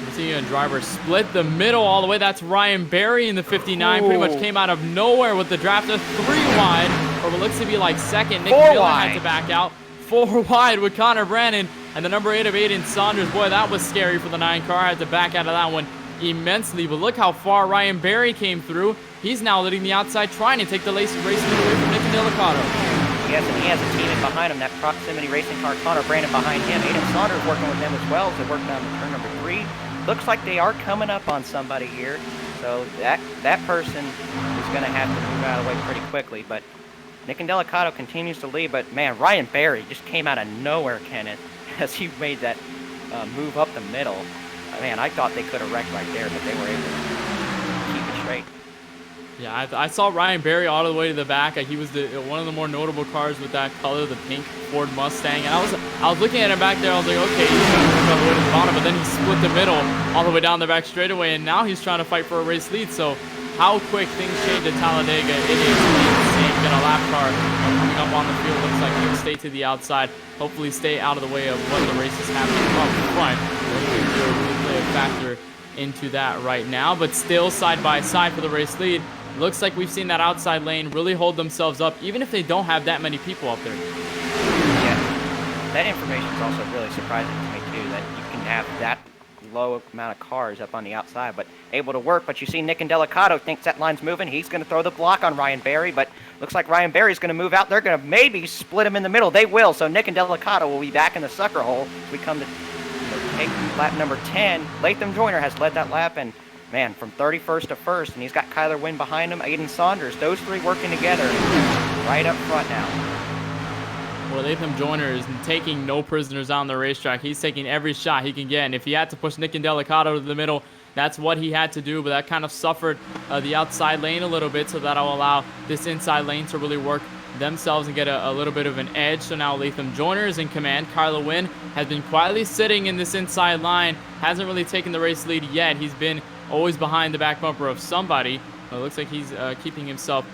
We're seeing a driver split the middle all the way. That's Ryan Berry in the 59. Pretty much came out of nowhere with the draft of 3 wide, or what looks to be like second. Nick Miller had to back out. 4 wide with Connor Brannon and the number 8 of Aiden Saunders. Boy, that was scary for the 9 car. Had to back out of that one immensely. But look how far Ryan Berry came through. He's now leading the outside, trying to take the race lead away from Nick Delicato. Yes, and he has a teammate behind him, that proximity racing car, Connor Brannon behind him. Aiden Saunders working with them as well as they work down to turn number 3. Looks like they are coming up on somebody here, so that person is going to have to move out of the way pretty quickly. But Nick Delicato continues to lead, but man, Ryan Berry just came out of nowhere, Kenneth, as he made that move up the middle. Man, I thought they could have wrecked right there, but they were able to keep it straight. Yeah, I saw Ryan Berry all the way to the back. He was one of the more notable cars with that color, the pink Ford Mustang. And I was looking at him back there. I was like, okay, he's going to work all the way to the bottom. But then he split the middle all the way down the back straightaway, and now he's trying to fight for a race lead. So how quick things change at Talladega. It is insane. Got a lap car coming up on the field. Looks like he'll stay to the outside. Hopefully stay out of the way of what the race is happening up front. We'll really play a factor into that right now. But still side by side for the race lead. Looks like we've seen that outside lane really hold themselves up, even if they don't have that many people up there. Yeah, that information is also really surprising to me too, that you can have that low amount of cars up on the outside, but able to work. But you see Nick Delicato thinks that line's moving. He's going to throw the block on Ryan Berry, but looks like Ryan Berry's going to move out. They're going to maybe split him in the middle. They will, so Nick Delicato will be back in the sucker hole as we come to take lap number 10. Latham Joyner has led that lap, and man, from 31st to 1st, and he's got Kyler Wynn behind him, Aiden Saunders. Those 3 working together right up front now. Well, Latham Joyner is taking no prisoners on the racetrack. He's taking every shot he can get, and if he had to push Nick Delicato to the middle, that's what he had to do, but that kind of suffered the outside lane a little bit, so that'll allow this inside lane to really work themselves and get a little bit of an edge. So now Latham Joyner is in command. Kyler Wynn has been quietly sitting in this inside line, hasn't really taken the race lead yet. He's been always behind the back bumper of somebody. It looks like he's keeping himself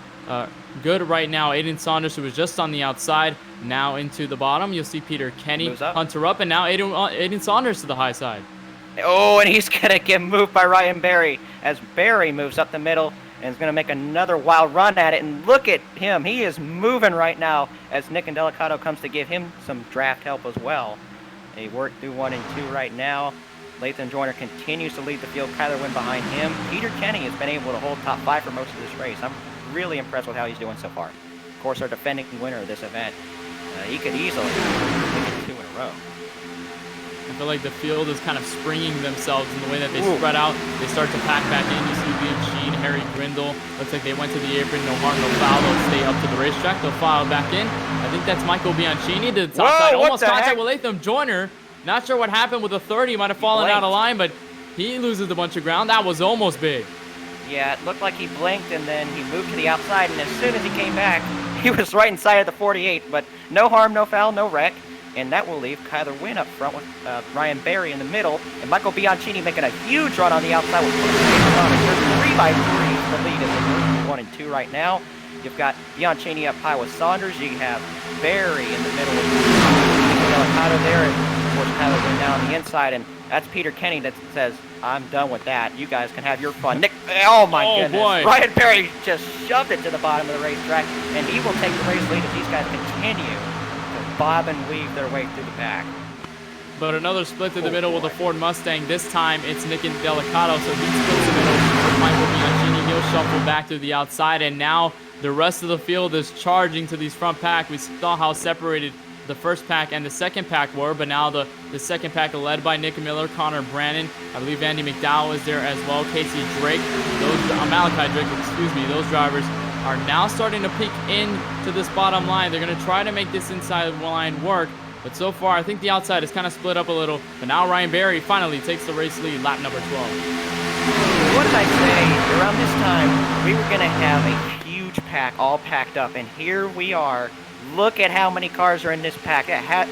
good right now. Aiden Saunders, who was just on the outside, now into the bottom. You'll see Peter Kenny, Hunter up, and now Aiden Saunders to the high side. Oh, and he's going to get moved by Ryan Berry as Berry moves up the middle and is going to make another wild run at it. And look at him. He is moving right now as Nick Delicato comes to give him some draft help as well. They work through 1 and 2 right now. Latham Joyner continues to lead the field. Kyler Wynn behind him. Peter Kenny has been able to hold top 5 for most of this race. I'm really impressed with how he's doing so far. Of course, our defending winner of this event. He could easily get 2 in a row. I feel like the field is kind of springing themselves in the way that they spread out. They start to pack back in. You see Liam Sheen, Harry Grindle. Looks like they went to the apron. No harm, no foul. They'll stay up to the racetrack. They'll file back in. I think that's Michael Bianchini to the top side. Almost contact with Latham Joyner. Not sure what happened with the 30. He might have fallen out of line, but he loses a bunch of ground. That was almost big. Yeah, it looked like he blinked and then he moved to the outside, and as soon as he came back, he was right inside of the 48, but no harm, no foul, no wreck. And that will leave Kyler Wynn up front with Ryan Berry in the middle, and Michael Bianchini making a huge run on the outside with 3 by 3. The lead is in 1 and 2 right now. You've got Bianchini up high with Saunders. You have Berry in the middle with Delicado there, and of course Kyler Wynn down on the inside, and that's Peter Kenny that says, I'm done with that. You guys can have your fun. Oh my goodness. Boy. Ryan Berry just shoved it to the bottom of the racetrack, and he will take the race lead if these guys continue to bob and weave their way through the back. But another split to the middle with the Ford Mustang. This time it's Nick and Delicato, so he splits the middle with Michael Bianchini. He'll shuffle back to the outside, and now the rest of the field is charging to these front pack. We saw how separated the first pack and the second pack were, but now the second pack led by Nick Miller, Connor Brannon. I believe Andy McDowell is there as well, Casey Drake, Malachi Drake, excuse me. Those drivers are now starting to peek into this bottom line. They're going to try to make this inside line work, but so far I think the outside is kind of split up a little. But now Ryan Berry finally takes the race lead, lap number 12. What did I say? Around this time, we were going to have a huge pack all packed up, and here we are. Look at how many cars are in this pack.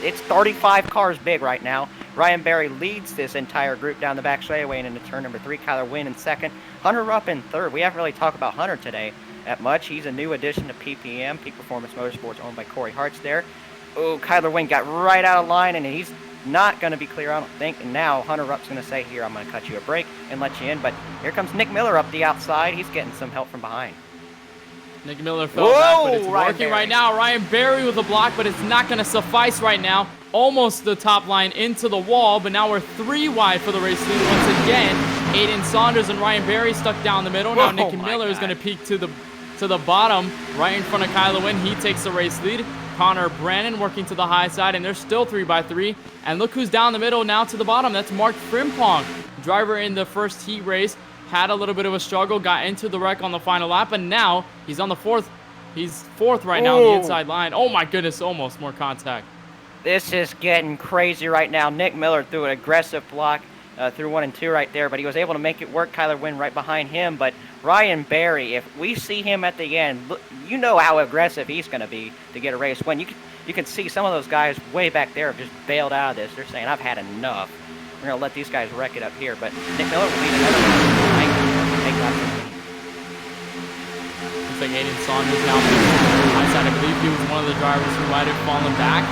It's 35 cars big right now. Ryan Berry leads this entire group down the back straightaway and into turn number 3. Kyler Wynn in second. Hunter Rupp in third. We haven't really talked about Hunter today that much. He's a new addition to PPM, Peak Performance Motorsports, owned by Cory Harts there. Oh, Kyler Wynn got right out of line, and he's not going to be clear, I don't think. And now Hunter Rupp's going to say, here, I'm going to cut you a break and let you in. But here comes Nick Miller up the outside. He's getting some help from behind. Nick Miller fell back, but it's working right now. Ryan Berry with a block, but it's not going to suffice right now. Almost the top line into the wall, but now we're 3 wide for the race lead once again. Aiden Saunders and Ryan Berry stuck down the middle. Now Nick Miller is going to peek to the bottom, right in front of Kyler Wynn. He takes the race lead. Connor Brannon working to the high side, and they're still 3 by 3. And look who's down the middle now to the bottom. That's Mark Frimpong, driver in the first heat race. Had a little bit of a struggle, got into the wreck on the final lap, and now he's on the 4th. He's 4th right now on the inside line. Oh my goodness, almost more contact. This is getting crazy right now. Nick Miller threw an aggressive block through 1 and 2 right there, but he was able to make it work. Kyler Wynn right behind him, but Ryan Berry, if we see him at the end, look, you know how aggressive he's going to be to get a race win. You can see some of those guys way back there have just bailed out of this. They're saying, I've had enough. We're going to let these guys wreck it up here, but Nick Miller will lead another one. Looks like Aiden Saunders now on the high side. I believe he was one of the drivers who might have fallen back,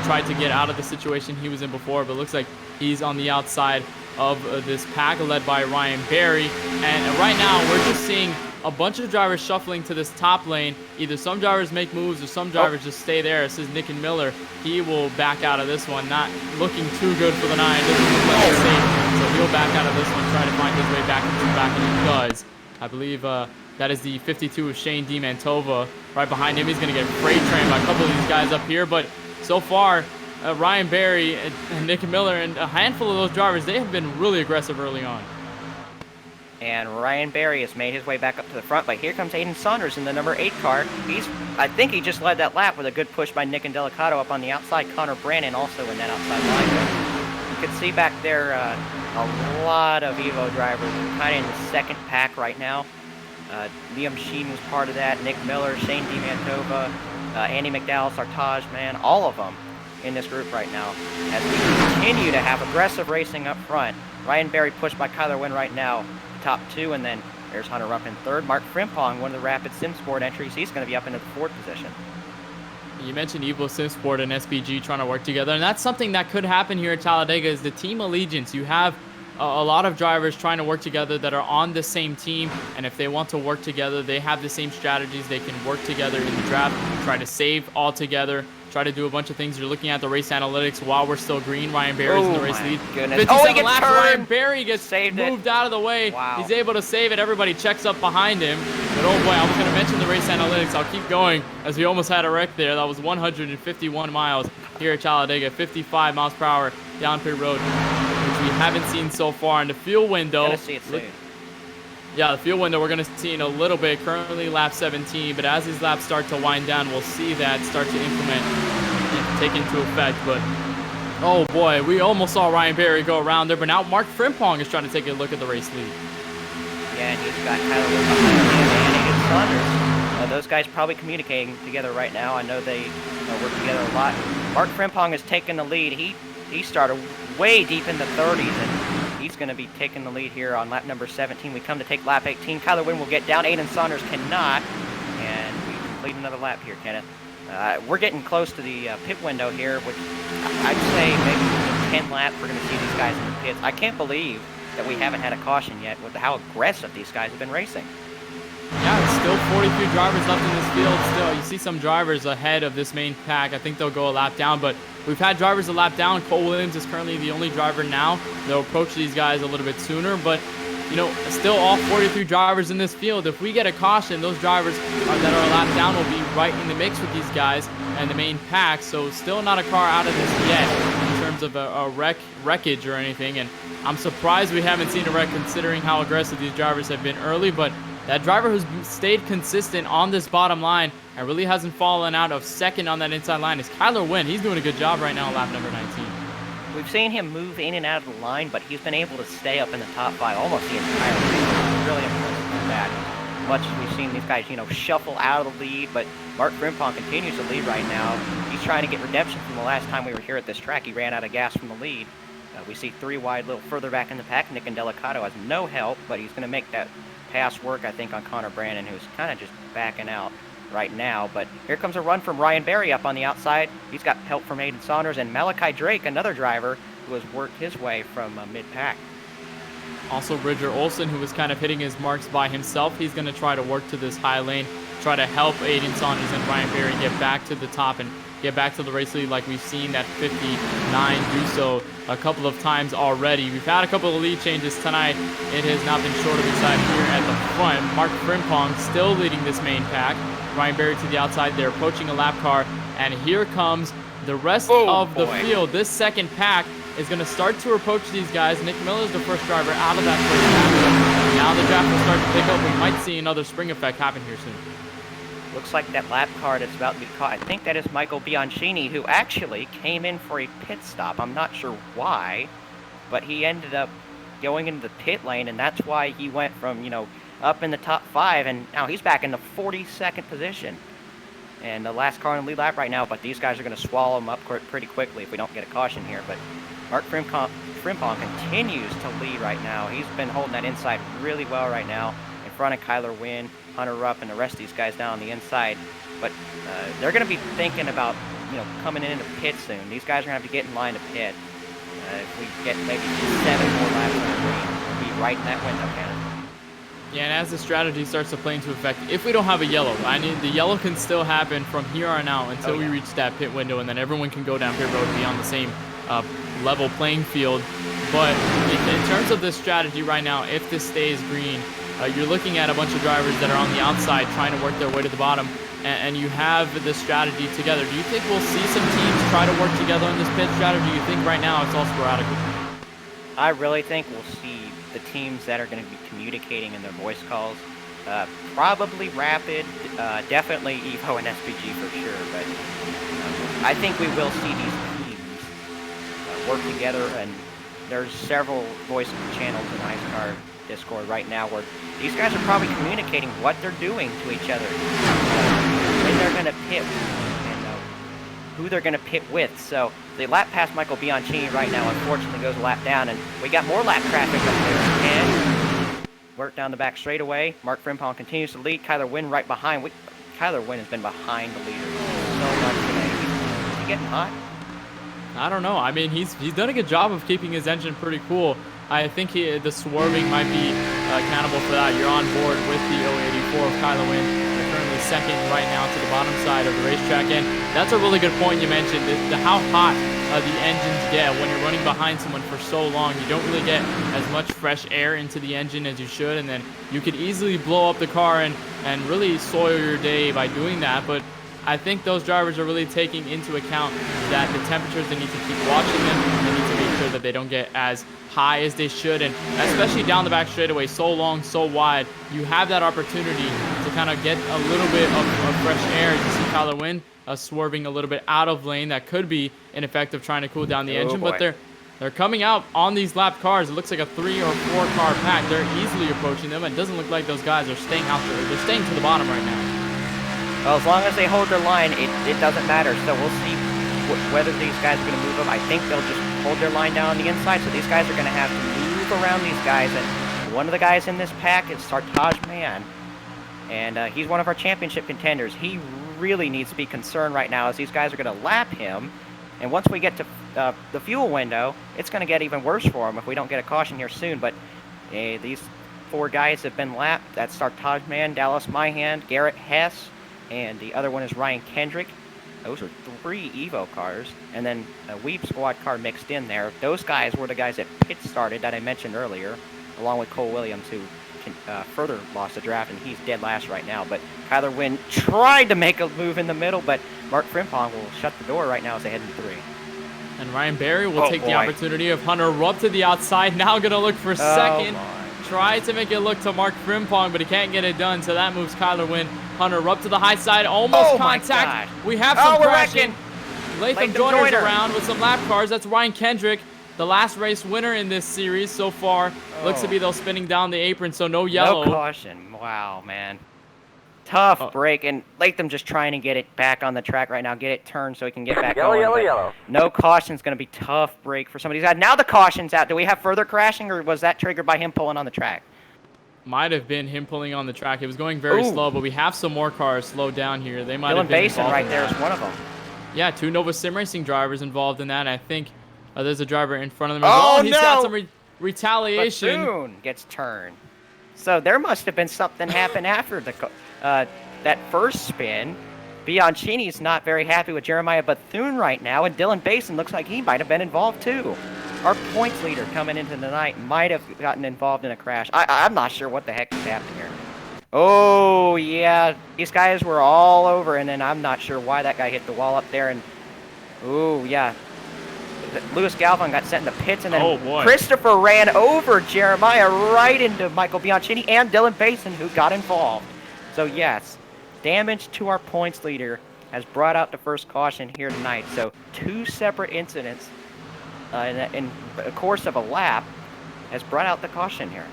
tried to get out of the situation he was in before, but looks like he's on the outside of this pack led by Ryan Berry. And right now we're just seeing a bunch of drivers shuffling to this top lane. Either some drivers make moves or some drivers just stay there. This is Nick and Miller. He will back out of this one. Not looking too good for the 9. Doesn't look like it's safe. So he'll back out of this one, try to find his way back into the back, and he does. I believe that is the 52 of Shane DiMantova. Right behind him, he's going to get freight trained by a couple of these guys up here. But so far, Ryan Berry and Nick Miller and a handful of those drivers, they have been really aggressive early on. And Ryan Berry has made his way back up to the front, but here comes Aiden Saunders in the number 8 car. I think he just led that lap with a good push by Nick and Delicato up on the outside. Connor Brannon also in that outside line. You can see back there a lot of Evo drivers kind of in the second pack right now. Liam Sheen was part of that, Nick Miller, Shane DiMantova, Andy McDowell, Sartaj, man, all of them in this group right now. As we continue to have aggressive racing up front, Ryan Berry pushed by Kyler Wynn right now. Top 2, and then there's Hunter Rupp in 3rd. Mark Frimpong, one of the Rapid SimSport entries, he's going to be up into the 4th position. You mentioned Evo SimSport and SPG trying to work together, and that's something that could happen here at Talladega is the team allegiance. You have a lot of drivers trying to work together that are on the same team, and if they want to work together, they have the same strategies. They can work together in the draft, try to save all together, try to do a bunch of things. You're looking at the race analytics while we're still green. Ryan Berry's in the race lead. 57 laps. Ryan Berry gets moved out of the way. Wow. He's able to save it. Everybody checks up behind him. But oh boy, I was going to mention the race analytics. I'll keep going as we almost had a wreck there. That was 151 miles here at Talladega. 55 miles per hour down pit road, which we haven't seen so far in the fuel window. Gonna see it soon. Yeah, the fuel window we're going to see in a little bit. Currently lap 17, but as these laps start to wind down, we'll see that start to implement and take into effect. But oh boy, we almost saw Ryan Berry go around there, but now Mark Frimpong is trying to take a look at the race lead. Yeah, and he's got Tyler Wood behind him and Aiden Saunders. Those guys probably communicating together right now. I know they work together a lot. Mark Frimpong has taken the lead. He started way deep in the 30s, and he's going to be taking the lead here on lap number 17. We come to take lap 18. Kyler Wynn will get down. Aiden Saunders cannot, and we complete another lap here, Kenneth. We're getting close to the pit window here, which I'd say maybe in 10 laps we're going to see these guys in the pits. I can't believe that we haven't had a caution yet with how aggressive these guys have been racing. Yeah, it's still 43 drivers left in this field still. You see some drivers ahead of this main pack. I think they'll go a lap down, but we've had drivers a lap down. Cole Williams is currently the only driver now. They'll approach these guys a little bit sooner, but you know, still all 43 drivers in this field. If we get a caution, those drivers that are a lap down will be right in the mix with these guys and the main pack. So still not a car out of this yet in terms of a wreckage or anything. And I'm surprised we haven't seen a wreck considering how aggressive these drivers have been early. But that driver who's stayed consistent on this bottom line and really hasn't fallen out of second on that inside line is Kyler Wynn. He's doing a good job right now on lap number 19. We've seen him move in and out of the line, but he's been able to stay up in the top 5 almost the entire race. Really impressive with that. Much as we've seen these guys, you know, shuffle out of the lead, but Mark Frimpong continues to lead right now. He's trying to get redemption from the last time we were here at this track. He ran out of gas from the lead. We see 3 wide, a little further back in the pack. Nick Indelicato has no help, but he's going to make that pass work, I think, on Connor Brandon, who's kind of just backing out right now. But here comes a run from Ryan Berry up on the outside. He's got help from Aiden Saunders and Malachi Drake, another driver who has worked his way from mid-pack. Also, Bridger Olson, who was kind of hitting his marks by himself. He's going to try to work to this high lane, try to help Aiden Saunders and Ryan Berry get back to the top and get back to the race lead like we've seen that 59 do so a couple of times already. We've had a couple of lead changes tonight. It has not been short of exciting here at the front. Mark Frimpong still leading this main pack. Ryan Berry to the outside. They're approaching a lap car, and here comes the rest of the field. This second pack is going to start to approach these guys. Nick Miller is the first driver out of that first pack. Now the draft will start to pick up. We might see another spring effect happen here soon. Looks like that lap car that's about to be caught. I think that is Michael Bianchini, who actually came in for a pit stop. I'm not sure why, but he ended up going into the pit lane, and that's why he went from, you know, up in the top 5, and now he's back in the 42nd position. And the last car in the lead lap right now, but these guys are going to swallow him up pretty quickly if we don't get a caution here. But Mark Frimpong continues to lead right now. He's been holding that inside really well right now in front of Kyler Wynn, Hunter Rupp, and the rest of these guys down on the inside. But they're going to be thinking about, you know, coming into pit soon. These guys are going to have to get in line to pit. If we get maybe 7 more laps on the green, we'll be right in that window, Cannon. Yeah, and as the strategy starts to play into effect, if we don't have a yellow, the yellow can still happen from here on out until we reach that pit window, and then everyone can go down pit road and be on the same level playing field. But in terms of this strategy right now, if this stays green, you're looking at a bunch of drivers that are on the outside trying to work their way to the bottom, and you have this strategy together. Do you think we'll see some teams try to work together in this pit strategy? Do you think right now it's all sporadic? I really think we'll see the teams that are going to be communicating in their voice calls. Probably Rapid, definitely Evo and SPG for sure, but I think we will see these teams work together, and there's several voice channels in iSCAR Discord right now where these guys are probably communicating what they're doing to each other, when they're going to pit, and who they're going to pit with. So the lap past Michael Bianchini right now unfortunately goes a lap down, and we got more lap traffic up there, and work down the back straightaway. Mark Frimpong continues to lead. Kyler Wynn right behind. Kyler Wynn has been behind the leader so much today. Is he getting hot? I don't know. I mean, he's done a good job of keeping his engine pretty cool. I think the swerving might be accountable for that. You're on board with the 084 of Kyler Wynn. They're currently second right now to the bottom side of the racetrack. And that's a really good point you mentioned, how hot the engines get when you're running behind someone for so long. You don't really get as much fresh air into the engine as you should, and then you could easily blow up the car and really soil your day by doing that. But I think those drivers are really taking into account that the temperatures, they need to keep watching them. They need to make sure that they don't get as high as they should, and especially down the back straightaway, so long, so wide, you have that opportunity to kind of get a little bit of fresh air. You see Kyler Wynn swerving a little bit out of lane. That could be an effect of trying to cool down the engine, but They're coming out on these lap cars. It looks like a 3 or 4 car pack. They're easily approaching them. It doesn't look like those guys are staying out there. They're staying to the bottom right now. Well, as long as they hold their line, it doesn't matter. So we'll see whether these guys are going to move them. I think they'll just hold their line down on the inside. So these guys are going to have to move around these guys. And one of the guys in this pack is Sartaj Man. And he's one of our championship contenders. He really needs to be concerned right now as these guys are going to lap him. And once we get to the fuel window, it's going to get even worse for him if we don't get a caution here soon. But these 4 guys have been lapped. That's Sartaj Man, Dallas Myhand, Garrett Hess, and the other one is Ryan Kendrick. Those are 3 Evo cars. And then a Weeb Squad car mixed in there. Those guys were the guys that pit started that I mentioned earlier, along with Cole Williams, who further lost the draft, and he's dead last right now. But Kyler Wynn tried to make a move in the middle, but Mark Frimpong will shut the door right now as they head in 3. And Ryan Berry will take the opportunity of Hunter Rupp to the outside. Now going to look for second. Try to make it look to Mark Frimpong, but he can't get it done. So that moves Kyler Wynn. Hunter Rupp to the high side. Almost contact. We have some crashing. Latham Joyner's around with some lap cars. That's Ryan Kendrick, the last race winner in this series so far. Looks to be those spinning down the apron, so no yellow. No caution. Wow, man. Tough break, and Latham just trying to get it back on the track right now, get it turned so he can get back going. Yellow. No caution's going to be tough break for some of these guys. Now the caution's out. Do we have further crashing, or was that triggered by him pulling on the track? Might have been him pulling on the track. It was going very slow, but we have some more cars slowed down here. They might have been Basin right there is one of them. Yeah, 2 Nova Sim Racing drivers involved in that. I think there's a driver in front of them as well. He's got some retaliation. Bethune gets turned. So there must have been something happen after the that first spin. Bianchini's not very happy with Jeremiah Bethune right now, and Dylan Basin looks like he might have been involved too. Our points leader coming into the night might have gotten involved in a crash. I'm not sure what the heck is happening here. Oh, yeah. These guys were all over, and then I'm not sure why that guy hit the wall up there. And oh, yeah. Louis Galvan got sent in the pits, and then Christopher ran over Jeremiah right into Michael Bianchini and Dylan Basin, who got involved. So, yes, damage to our points leader has brought out the first caution here tonight. So 2 separate incidents in the course of a lap has brought out the caution here.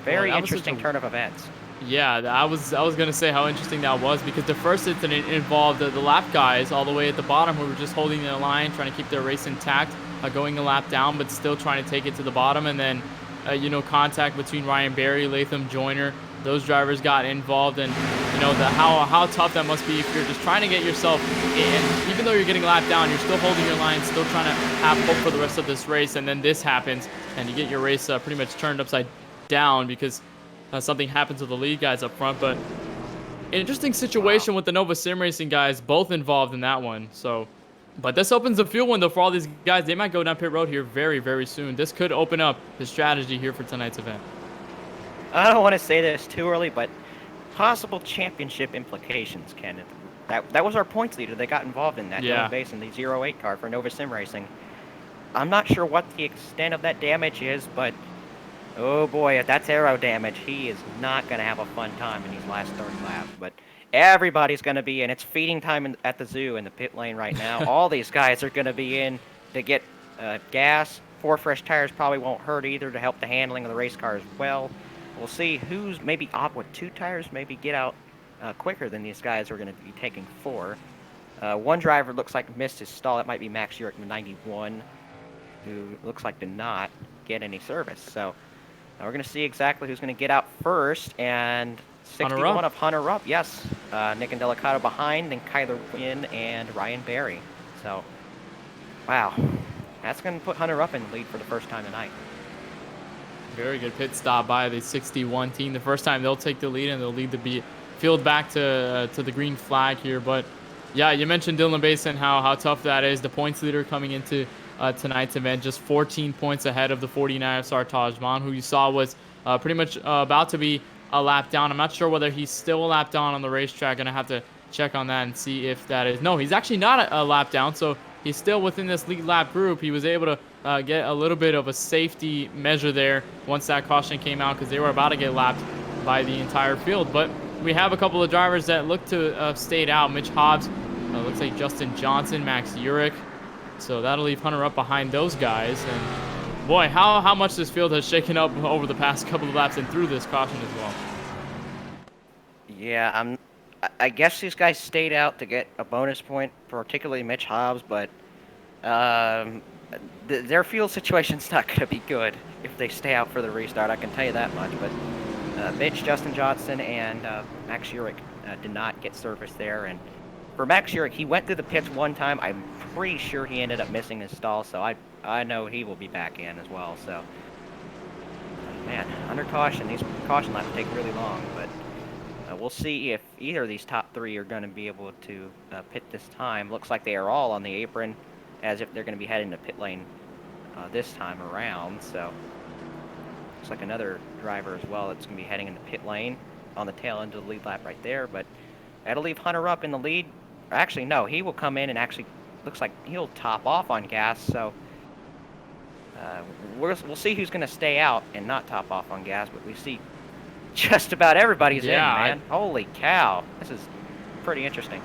Very interesting turn of events. Yeah, I was gonna say how interesting that was, because the first incident involved the lap guys all the way at the bottom who were just holding their line, trying to keep their race intact, going a lap down, but still trying to take it to the bottom. And then, contact between Ryan Berry, Latham Joyner, those drivers got involved, and how tough that must be if you're just trying to get yourself in. Even though you're getting lapped down, you're still holding your line, still trying to have hope for the rest of this race, and then this happens, and you get your race pretty much turned upside down because something happens to the lead guys up front. But interesting situation with the Nova Sim Racing guys, both involved in that one. So, but this opens the fuel window for all these guys. They might go down pit road here very, very soon. This could open up the strategy here for tonight's event. I don't want to say this too early, but possible championship implications, Ken. That was our points leader. They got involved in that. Yeah. Basin, the 08 car for Nova Sim Racing. I'm not sure what the extent of that damage is, but oh boy, if that's aero damage, he is not going to have a fun time in these last 30 laps. But everybody's going to be in. It's feeding time at the zoo in the pit lane right now. All these guys are going to be in to get gas. 4 fresh tires probably won't hurt either to help the handling of the race car as well. We'll see who's maybe up with 2 tires, maybe get out quicker than these guys who are going to be taking 4. One driver looks like missed his stall. It might be Max Urick, 91, who looks like did not get any service. So we're going to see exactly who's going to get out first. And 61 of Hunter Rupp, yes. Nick and Delicato behind, then Kyler Wynn and Ryan Berry. So, wow. That's going to put Hunter Rupp in the lead for the first time tonight. Very good pit stop by the 61 team. The first time they'll take the lead, and they'll lead the field back to the green flag here. But yeah, you mentioned Dylan Basin, how tough that is. The points leader coming into tonight's event, just 14 points ahead of the 49 of Sartaj Man, who you saw was pretty much about to be a lap down. I'm not sure whether he's still a lap down on the racetrack. Gonna have to check on that and see if that is. No, he's actually not a lap down, so he's still within this lead lap group. He was able to get a little bit of a safety measure there once that caution came out, because they were about to get lapped by the entire field. But we have a couple of drivers that look to have stayed out. Mitch Hobbs, looks like Justin Johnson, Max Urick, So that'll leave Hunter up behind those guys. And boy, how much this field has shaken up over the past couple of laps and through this caution as well. Yeah, I guess these guys stayed out to get a bonus point, particularly Mitch Hobbs, but their fuel situation's not going to be good if they stay out for the restart. I can tell you that much. But Mitch, Justin Johnson, and Max Urich did not get service there. And for Max Urich, he went through the pits one time. I'm pretty sure he ended up missing his stall, so I know he will be back in as well. So, man, under caution, these caution laps take really long, but we'll see if either of these top three are going to be able to pit this time. Looks like they are all on the apron, as if they're going to be heading to pit lane this time around. So looks like another driver as well that's going to be heading into pit lane on the tail end of the lead lap right there. But that'll leave Hunter up in the lead. Actually, no, he will come in and actually looks like he'll top off on gas. So we'll see who's going to stay out and not top off on gas. But we see just about everybody's in, man. Holy cow. This is pretty interesting.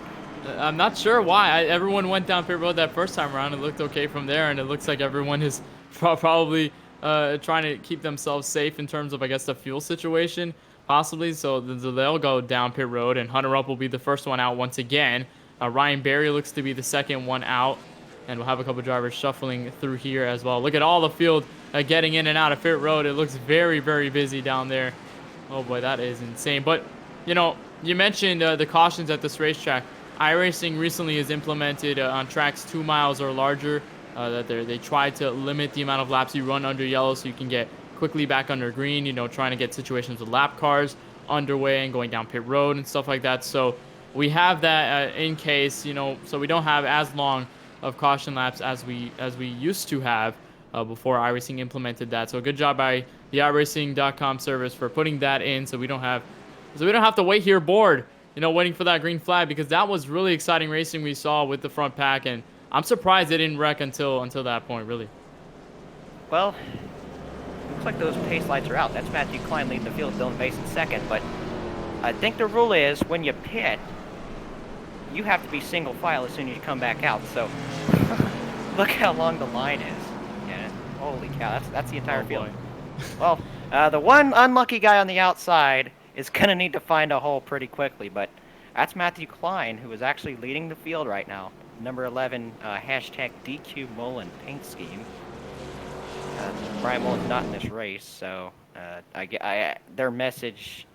I'm not sure why. Everyone went down pit road that first time around. It looked okay from there, and it looks like everyone is probably trying to keep themselves safe in terms of, I guess, the fuel situation, possibly. So they'll go down pit road, and Hunter Up will be the first one out once again. Ryan Berry looks to be the second one out, and we'll have a couple drivers shuffling through here as well. Look at all the field getting in and out of pit road. It looks very, very busy down there. Oh, boy, that is insane. But, you know, you mentioned the cautions at this racetrack. iRacing recently has implemented on tracks 2 miles or larger that they try to limit the amount of laps you run under yellow so you can get quickly back under green, you know, trying to get situations with lap cars underway and going down pit road and stuff like that. So we have that in case, you know, so we don't have as long of caution laps as we used to have before iRacing implemented that. So good job by the iRacing.com service for putting that in so we don't have to wait here bored, you know, waiting for that green flag, because that was really exciting racing we saw with the front pack, and I'm surprised they didn't wreck until that point, really. Well, looks like those pace lights are out. That's Matthew Klein leading the field, Dylan Basin second, but I think the rule is when you pit, you have to be single file as soon as you come back out. So look how long the line is. Yeah, holy cow, that's the entire field. Well, the one unlucky guy on the outside is going to need to find a hole pretty quickly, but that's Matthew Klein, who is actually leading the field right now. Number 11, hashtag DQ Mullen paint scheme. Brian Mullen's not in this race, so their message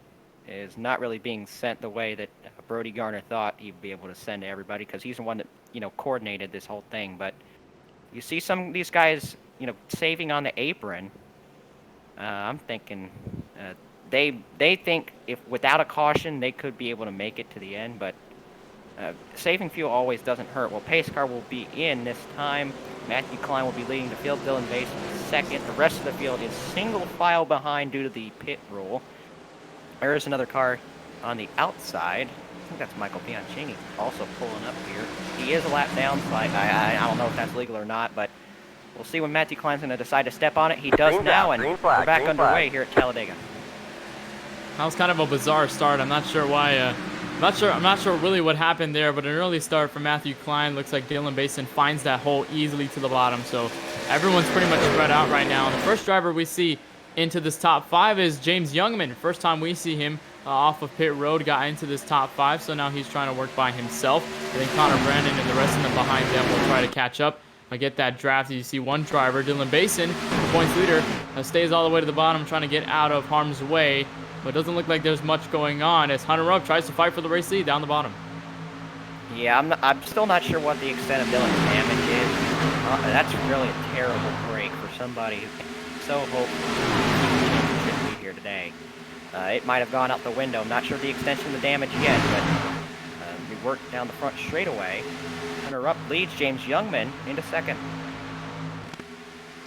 is not really being sent the way that Brody Garner thought he'd be able to send to everybody, because he's the one that, you know, coordinated this whole thing. But you see some of these guys, you know, saving on the apron. I'm thinking they think if without a caution they could be able to make it to the end, but saving fuel always doesn't hurt. Well, pace car will be in this time. Matthew Klein will be leading the field. Dylan Basin second. The rest of the field is single file behind due to the pit rule. There is another car on the outside. I think that's Michael Bianchini also pulling up here. He is a lap down, so I don't know if that's legal or not, but we'll see when Matthew Klein's going to decide to step on it. He does now, and we're back underway here at Talladega. That was kind of a bizarre start. I'm not sure why. I'm not sure really what happened there, but an early start for Matthew Klein. Looks like Dylan Basin finds that hole easily to the bottom. So everyone's pretty much spread out right now. And the first driver we see into this top 5 is James Youngman. First time we see him off of pit road, got into this top 5. So now he's trying to work by himself. I think Connor Brandon and the rest of them behind them will try to catch up. I get that draft. You see one driver, Dylan Basin, the points leader, stays all the way to the bottom, trying to get out of harm's way. But it doesn't look like there's much going on as Hunter Up tries to fight for the race lead down the bottom. Yeah, I'm still not sure what the extent of Dylan's damage is. That's really a terrible break for somebody who so hoped to be here today. It might have gone out the window. I'm not sure the extension of the damage yet, but we worked down the front straightaway. Hunter Up leads James Youngman into second.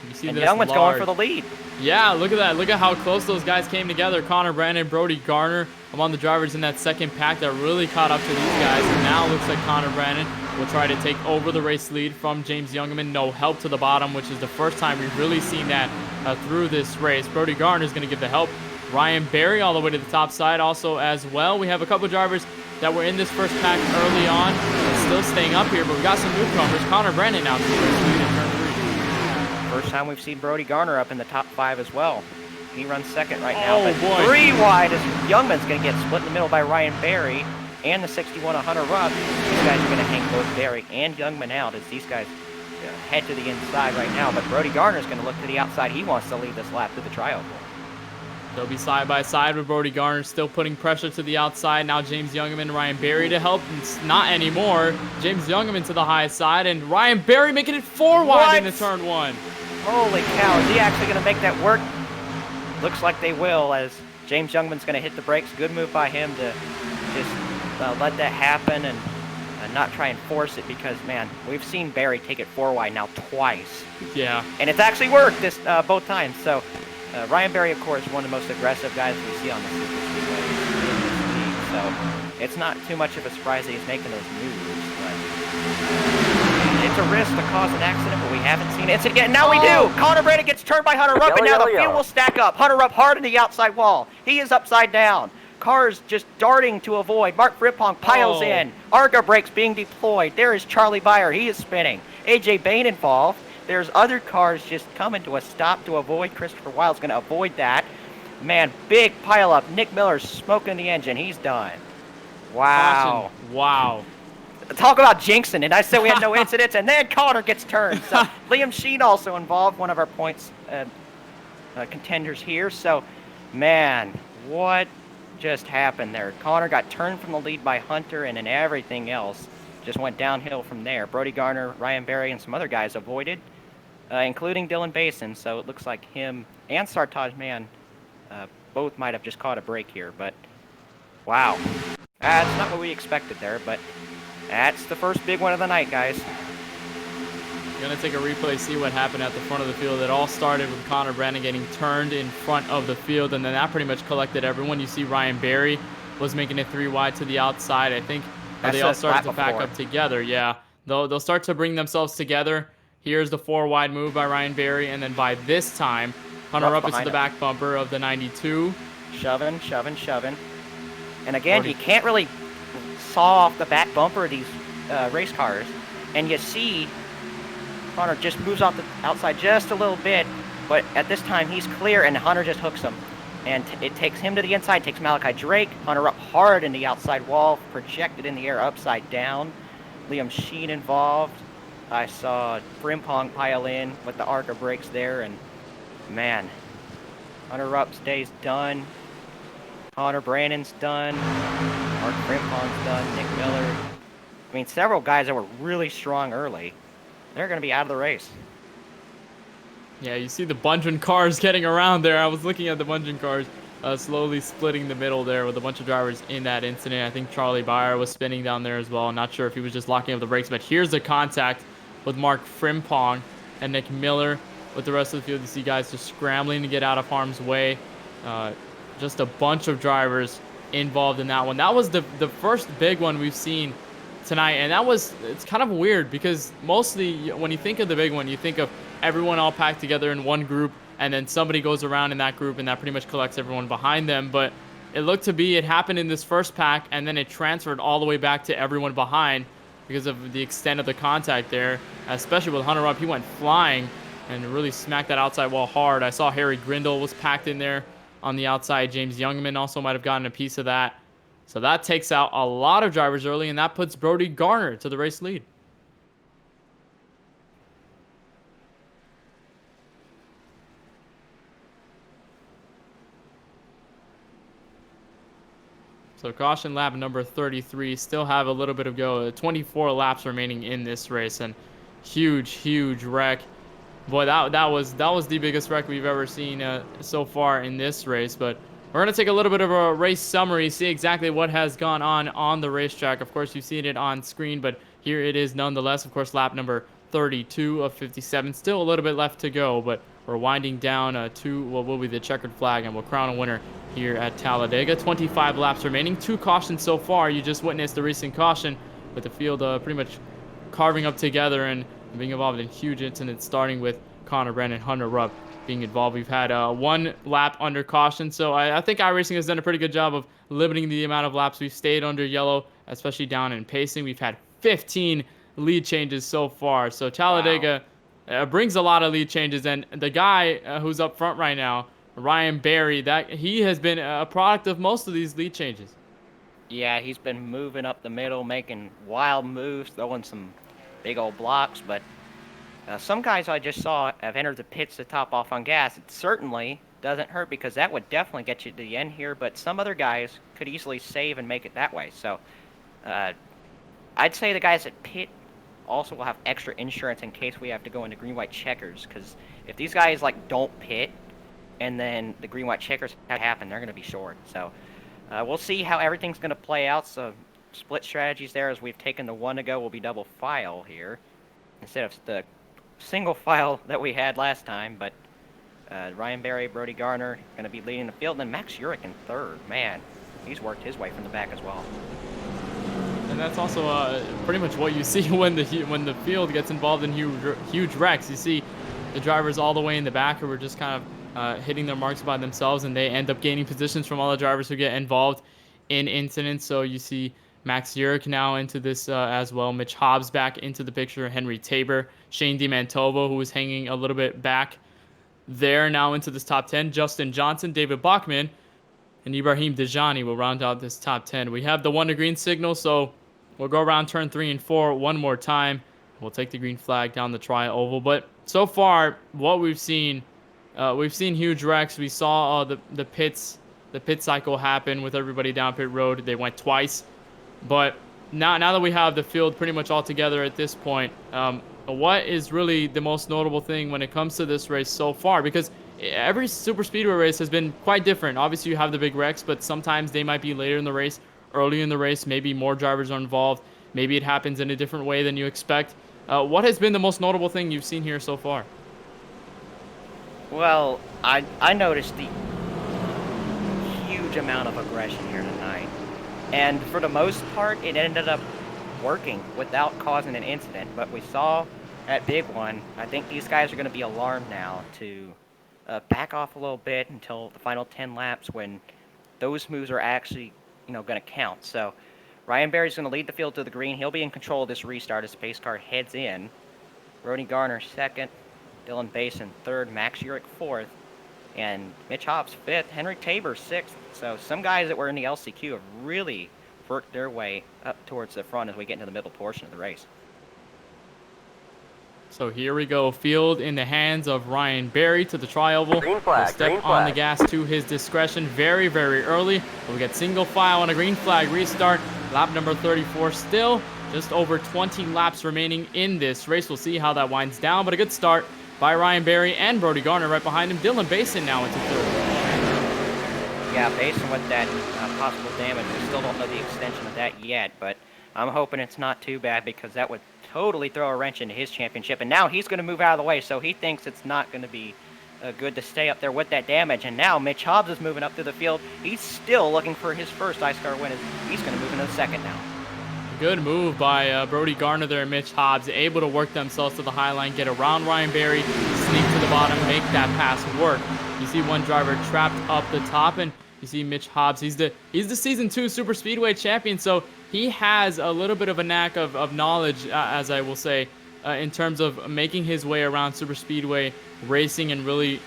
You see and this Youngman's going for the lead. Yeah, look at that. Look at how close those guys came together. Connor Brandon, Brody Garner among the drivers in that second pack that really caught up to these guys. And now it looks like Connor Brandon will try to take over the race lead from James Youngman. No help to the bottom, which is the first time we've really seen that through this race. Brody Garner is going to give the help. Ryan Berry all the way to the top side also as well. We have a couple drivers that were in this first pack early on. still staying up here, but we got some newcomers. Connor Brennan out to the first lead in turn 3. First time we've seen Brody Garner up in the top 5 as well. He runs second right now, Oh, but boy. 3 wide as Youngman's going to get split in the middle by Ryan Berry and the 61 of Hunter Rupp. These guys are going to hang both Berry and Youngman out as these guys head to the inside right now, but Brody Garner's going to look to the outside. He wants to lead this lap to the tryout. They'll be side by side with Brody Garner still putting pressure to the outside. Now James Youngman and Ryan Berry to help. It's not anymore. James Youngman to the high side and Ryan Berry making it 4 wide into turn 1. Holy cow, is he actually going to make that work? Looks like they will, as James Youngman's going to hit the brakes. Good move by him to just let that happen and not try and force it, because, man, we've seen Berry take it 4 wide now twice. Yeah. And it's actually worked this both times. So Ryan Berry, of course, one of the most aggressive guys we see on the super speedway in this league. So it's not too much of a surprise that he's making those moves. But it's a risk to cause an accident, but we haven't seen it. It's again. Now we do. Connor Brennan gets turned by Hunter Rupp, and now the field will stack up. Hunter Rupp hard on the outside wall. He is upside down. Cars just darting to avoid. Mark Frimpong piles in. Argo brakes being deployed. There is Charlie Byer. He is spinning. AJ Bain involved. There's other cars just coming to a stop to avoid. Christopher Wilde's going to avoid that. Man, big pile up. Nick Miller's smoking the engine. He's done. Wow. Caution. Wow. Talk about jinxing, and I said we had no incidents, and then Connor gets turned. So Liam Sheen also involved, one of our points contenders here. So, man, what just happened there? Connor got turned from the lead by Hunter, and then everything else just went downhill from there. Brody Garner, Ryan Berry, and some other guys avoided, including Dylan Basin. So it looks like him and Sartaj Mann both might have just caught a break here. But, wow. That's not what we expected there, but that's the first big one of the night, guys. Gonna take a replay, see what happened at the front of the field. It all started with Connor Brennan getting turned in front of the field, and then that pretty much collected everyone. You see Ryan Berry was making it 3 wide to the outside. I think they all started to back up together. Yeah, they'll start to bring themselves together. Here's the 4 wide move by Ryan Berry, and then by this time, Hunter Rupp into the back bumper of the 92. Shoving. And again, he can't really saw off the back bumper of these race cars, and you see Hunter just moves off the outside just a little bit, but at this time he's clear, and Hunter just hooks him. And it takes him to the inside, takes Malachi Drake. Hunter up hard in the outside wall, projected in the air upside down. Liam Sheen involved. I saw Frimpong pile in with the Arca brakes there, and man, Hunter Rupp's day's done. Connor Brannan's done. Mark Frimpong's done. Nick Miller. I mean, several guys that were really strong early, they're going to be out of the race. Yeah, you see the Bungeon cars getting around there. I was looking at the Bungeon cars slowly splitting the middle there with a bunch of drivers in that incident. I think Charlie Byer was spinning down there as well. Not sure if he was just locking up the brakes, but here's the contact with Mark Frimpong and Nick Miller. With the rest of the field, you see guys just scrambling to get out of harm's way. Just a bunch of drivers involved in that one. That was the first big one we've seen tonight, and it's kind of weird because mostly when you think of the big one, you think of everyone all packed together in one group, and then somebody goes around in that group, and that pretty much collects everyone behind them. But it looked to be it happened in this first pack, and then it transferred all the way back to everyone behind because of the extent of the contact there, especially with Hunter Rupp. He went flying and really smacked that outside wall hard. I saw Harry Grindle was packed in there on the outside. James Youngman also might have gotten a piece of that. So that takes out a lot of drivers early, and that puts Brody Garner to the race lead. So caution lap number 33. Still have a little bit of go. 24 laps remaining in this race, and huge wreck. Boy, that was the biggest wreck we've ever seen so far in this race. But we're going to take a little bit of a race summary, see exactly what has gone on the racetrack. Of course, you've seen it on screen, but here it is nonetheless. Of course, lap number 32 of 57. Still a little bit left to go, but we're winding down to what will be the checkered flag, and we'll crown a winner here at Talladega. 25 laps remaining. 2 cautions so far. You just witnessed the recent caution with the field pretty much carving up together and being involved in huge incidents, starting with Connor Brennan, Hunter Rupp being involved. We've had 1 lap under caution, so I think iRacing has done a pretty good job of limiting the amount of laps we've stayed under yellow, especially down in pacing. We've had 15 lead changes so far. So Talladega brings a lot of lead changes, and the guy who's up front right now, Ryan Berry, that he has been a product of most of these lead changes. Yeah, he's been moving up the middle, making wild moves, throwing some big old blocks, but some guys I just saw have entered the pits to top off on gas. It certainly doesn't hurt because that would definitely get you to the end here, but some other guys could easily save and make it that way. So I'd say the guys at pit also will have extra insurance in case we have to go into green-white checkers, because if these guys like don't pit and then the green-white checkers happen, they're going to be short. So we'll see how everything's going to play out. So split strategies there, as we've taken the one to go, will be double file here instead of the single file that we had last time. But Ryan Berry, Brody Garner going to be leading the field, and then Max Urich in third. Man, he's worked his way from the back as well. And that's also pretty much what you see when the field gets involved in huge wrecks. You see the drivers all the way in the back who are just kind of hitting their marks by themselves, and they end up gaining positions from all the drivers who get involved in incidents. So you see Max Urich now into this as well. Mitch Hobbs back into the picture. Henry Tabor, Shane DiMantovo, who was hanging a little bit back there, now into this top 10. Justin Johnson, David Bachman, and Ibrahim Dejani will round out this top 10. We have the 1 to green signal, so we'll go around turn 3 and 4 one more time. We'll take the green flag down the tri-oval. But so far, what we've seen huge wrecks. We saw the pit cycle happen with everybody down pit road. They went twice. But now that we have the field pretty much all together at this point, what is really the most notable thing when it comes to this race so far? Because every super speedway race has been quite different. Obviously, you have the big wrecks, but sometimes they might be later in the race, early in the race. Maybe more drivers are involved. Maybe it happens in a different way than you expect. What has been the most notable thing you've seen here so far? Well, I noticed the huge amount of aggression here tonight. And for the most part, it ended up working without causing an incident. But we saw that big one. I think these guys are going to be alarmed now to back off a little bit until the final 10 laps when those moves are actually, going to count. So Ryan Berry's going to lead the field to the green. He'll be in control of this restart as the pace car heads in. Brody Garner second. Dylan Basin third. Max Urich fourth. And Mitch Hobbs fifth. Henry Tabor sixth. So some guys that were in the LCQ have really worked their way up towards the front as we get into the middle portion of the race. So here we go. Field in the hands of Ryan Berry to the tri-oval. Green flag, He'll step green on the flag. gas to his discretion very, very early. We get single file on a green flag restart. Lap number 34 still. Just over 20 laps remaining in this race. We'll see how that winds down, but a good start by Ryan Berry and Brody Garner right behind him. Dylan Basin now into third. Yeah, Basin with that possible damage. We still don't know the extension of that yet, but I'm hoping it's not too bad because that would totally throw a wrench into his championship. And now he's going to move out of the way, so he thinks it's not going to be good to stay up there with that damage. And now Mitch Hobbs is moving up through the field. He's still looking for his first iSCAR win. He's going to move into the second now. Good move by Brody Garner there and Mitch Hobbs, able to work themselves to the high line, get around Ryan Berry, sneak to the bottom, make that pass work. You see one driver trapped up the top, and you see Mitch Hobbs. He's the Season 2 Super Speedway champion, so he has a little bit of a knack of knowledge, as I will say, in terms of making his way around Super Speedway racing and really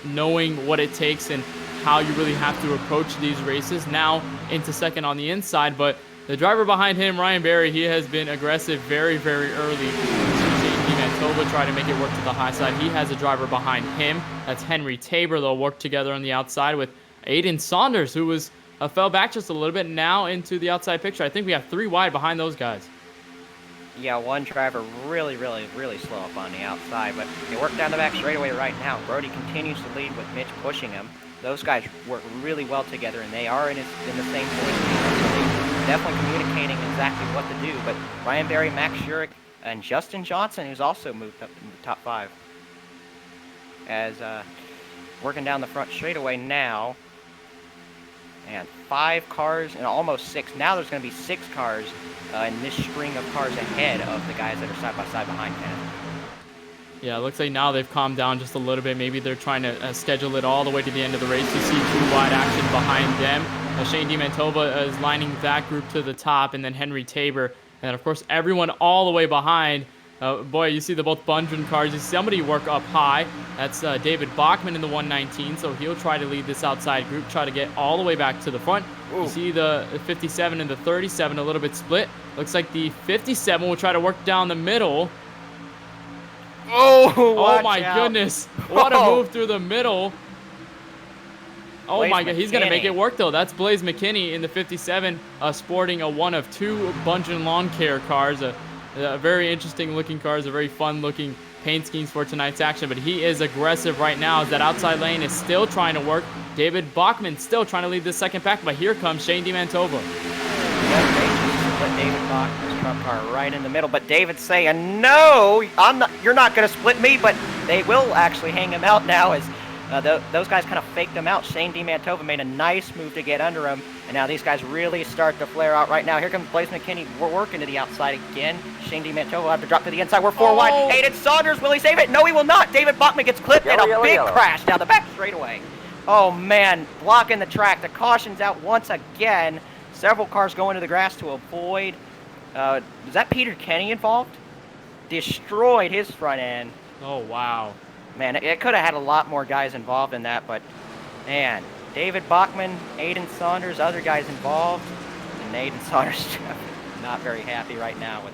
knowing what it takes and how you really have to approach these races. Now into second on the inside, but the driver behind him, Ryan Berry, he has been aggressive very, very early. Shane DiMantovo try to make it work to the high side. He has a driver behind him. That's Henry Tabor. They'll work together on the outside with Aiden Saunders, who was fell back just a little bit, now into the outside picture. I think we have 3 wide behind those guys. Yeah, one driver really, really, really slow up on the outside, but they work down the back straightaway right now. Brody continues to lead with Mitch pushing him. Those guys work really well together, and they are in the same point. Definitely communicating exactly what to do. But Ryan Berry, Max Urich, and Justin Johnson, who's also moved up in the top 5, as working down the front straightaway now. And 5 cars and almost 6. Now there's going to be 6 cars in this string of cars ahead of the guys that are side by side behind Kenneth. Yeah, it looks like now they've calmed down just a little bit. Maybe they're trying to schedule it all the way to the end of the race. You see 2 wide action behind them. Shane DiMantovo is lining that group to the top, and then Henry Tabor And of course, everyone all the way behind. Boy, you see the both Bundren cars. You see somebody work up high. That's David Bachman in the 119. So he'll try to lead this outside group, try to get all the way back to the front. Ooh. You see the 57 and the 37 a little bit split. Looks like the 57 will try to work down the middle. Oh my goodness. What a move through the middle. Oh Blaze my God, he's going to make McKinney. it work though. That's Blaze McKinney in the 57, sporting a one of two Bundren lawn care cars. A very interesting looking cars, a very fun looking paint schemes for tonight's action. But he is aggressive right now as that outside lane is still trying to work. David Bachman still trying to lead this second pack, but here comes Shane DiMantova. Yeah, they just put David Bachman's Trump car right in the middle, but David's saying, no, you're not going to split me, but they will actually hang him out now as those guys kind of faked him out. Shane DiMantova made a nice move to get under him, and now these guys really start to flare out right now. Here comes Blaze McKinney. We're working to the outside again. Shane DiMantova will have to drop to the inside. We're 4 wide. Aiden Saunders, will he save it? No, he will not. David Bachman gets clipped and a big crash down the back straightaway. Oh, man, blocking the track. The caution's out once again. Several cars go into the grass to avoid. Was that Peter Kenny involved? Destroyed his front end. Oh, wow. Man, it could have had a lot more guys involved in that, but, man, David Bachman, Aiden Saunders, other guys involved, and Aiden Saunders not very happy right now with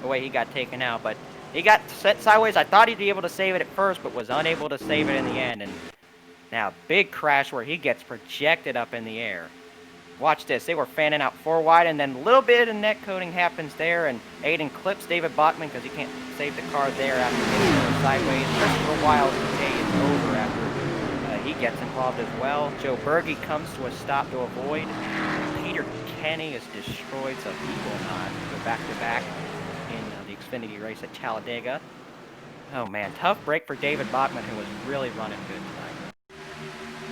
the way he got taken out, but he got set sideways. I thought he'd be able to save it at first, but was unable to save it in the end, and now big crash where he gets projected up in the air. Watch this. They were fanning out 4 wide, and then a little bit of net coating happens there, and Aiden clips David Bachman because he can't save the car there after getting sideways. Christopher Wild's day is over after he gets involved as well. Joe Berge comes to a stop to avoid. Peter Kenny is destroyed, so he will not go back-to-back in the Xfinity race at Talladega. Oh, man. Tough break for David Bachman, who was really running good tonight.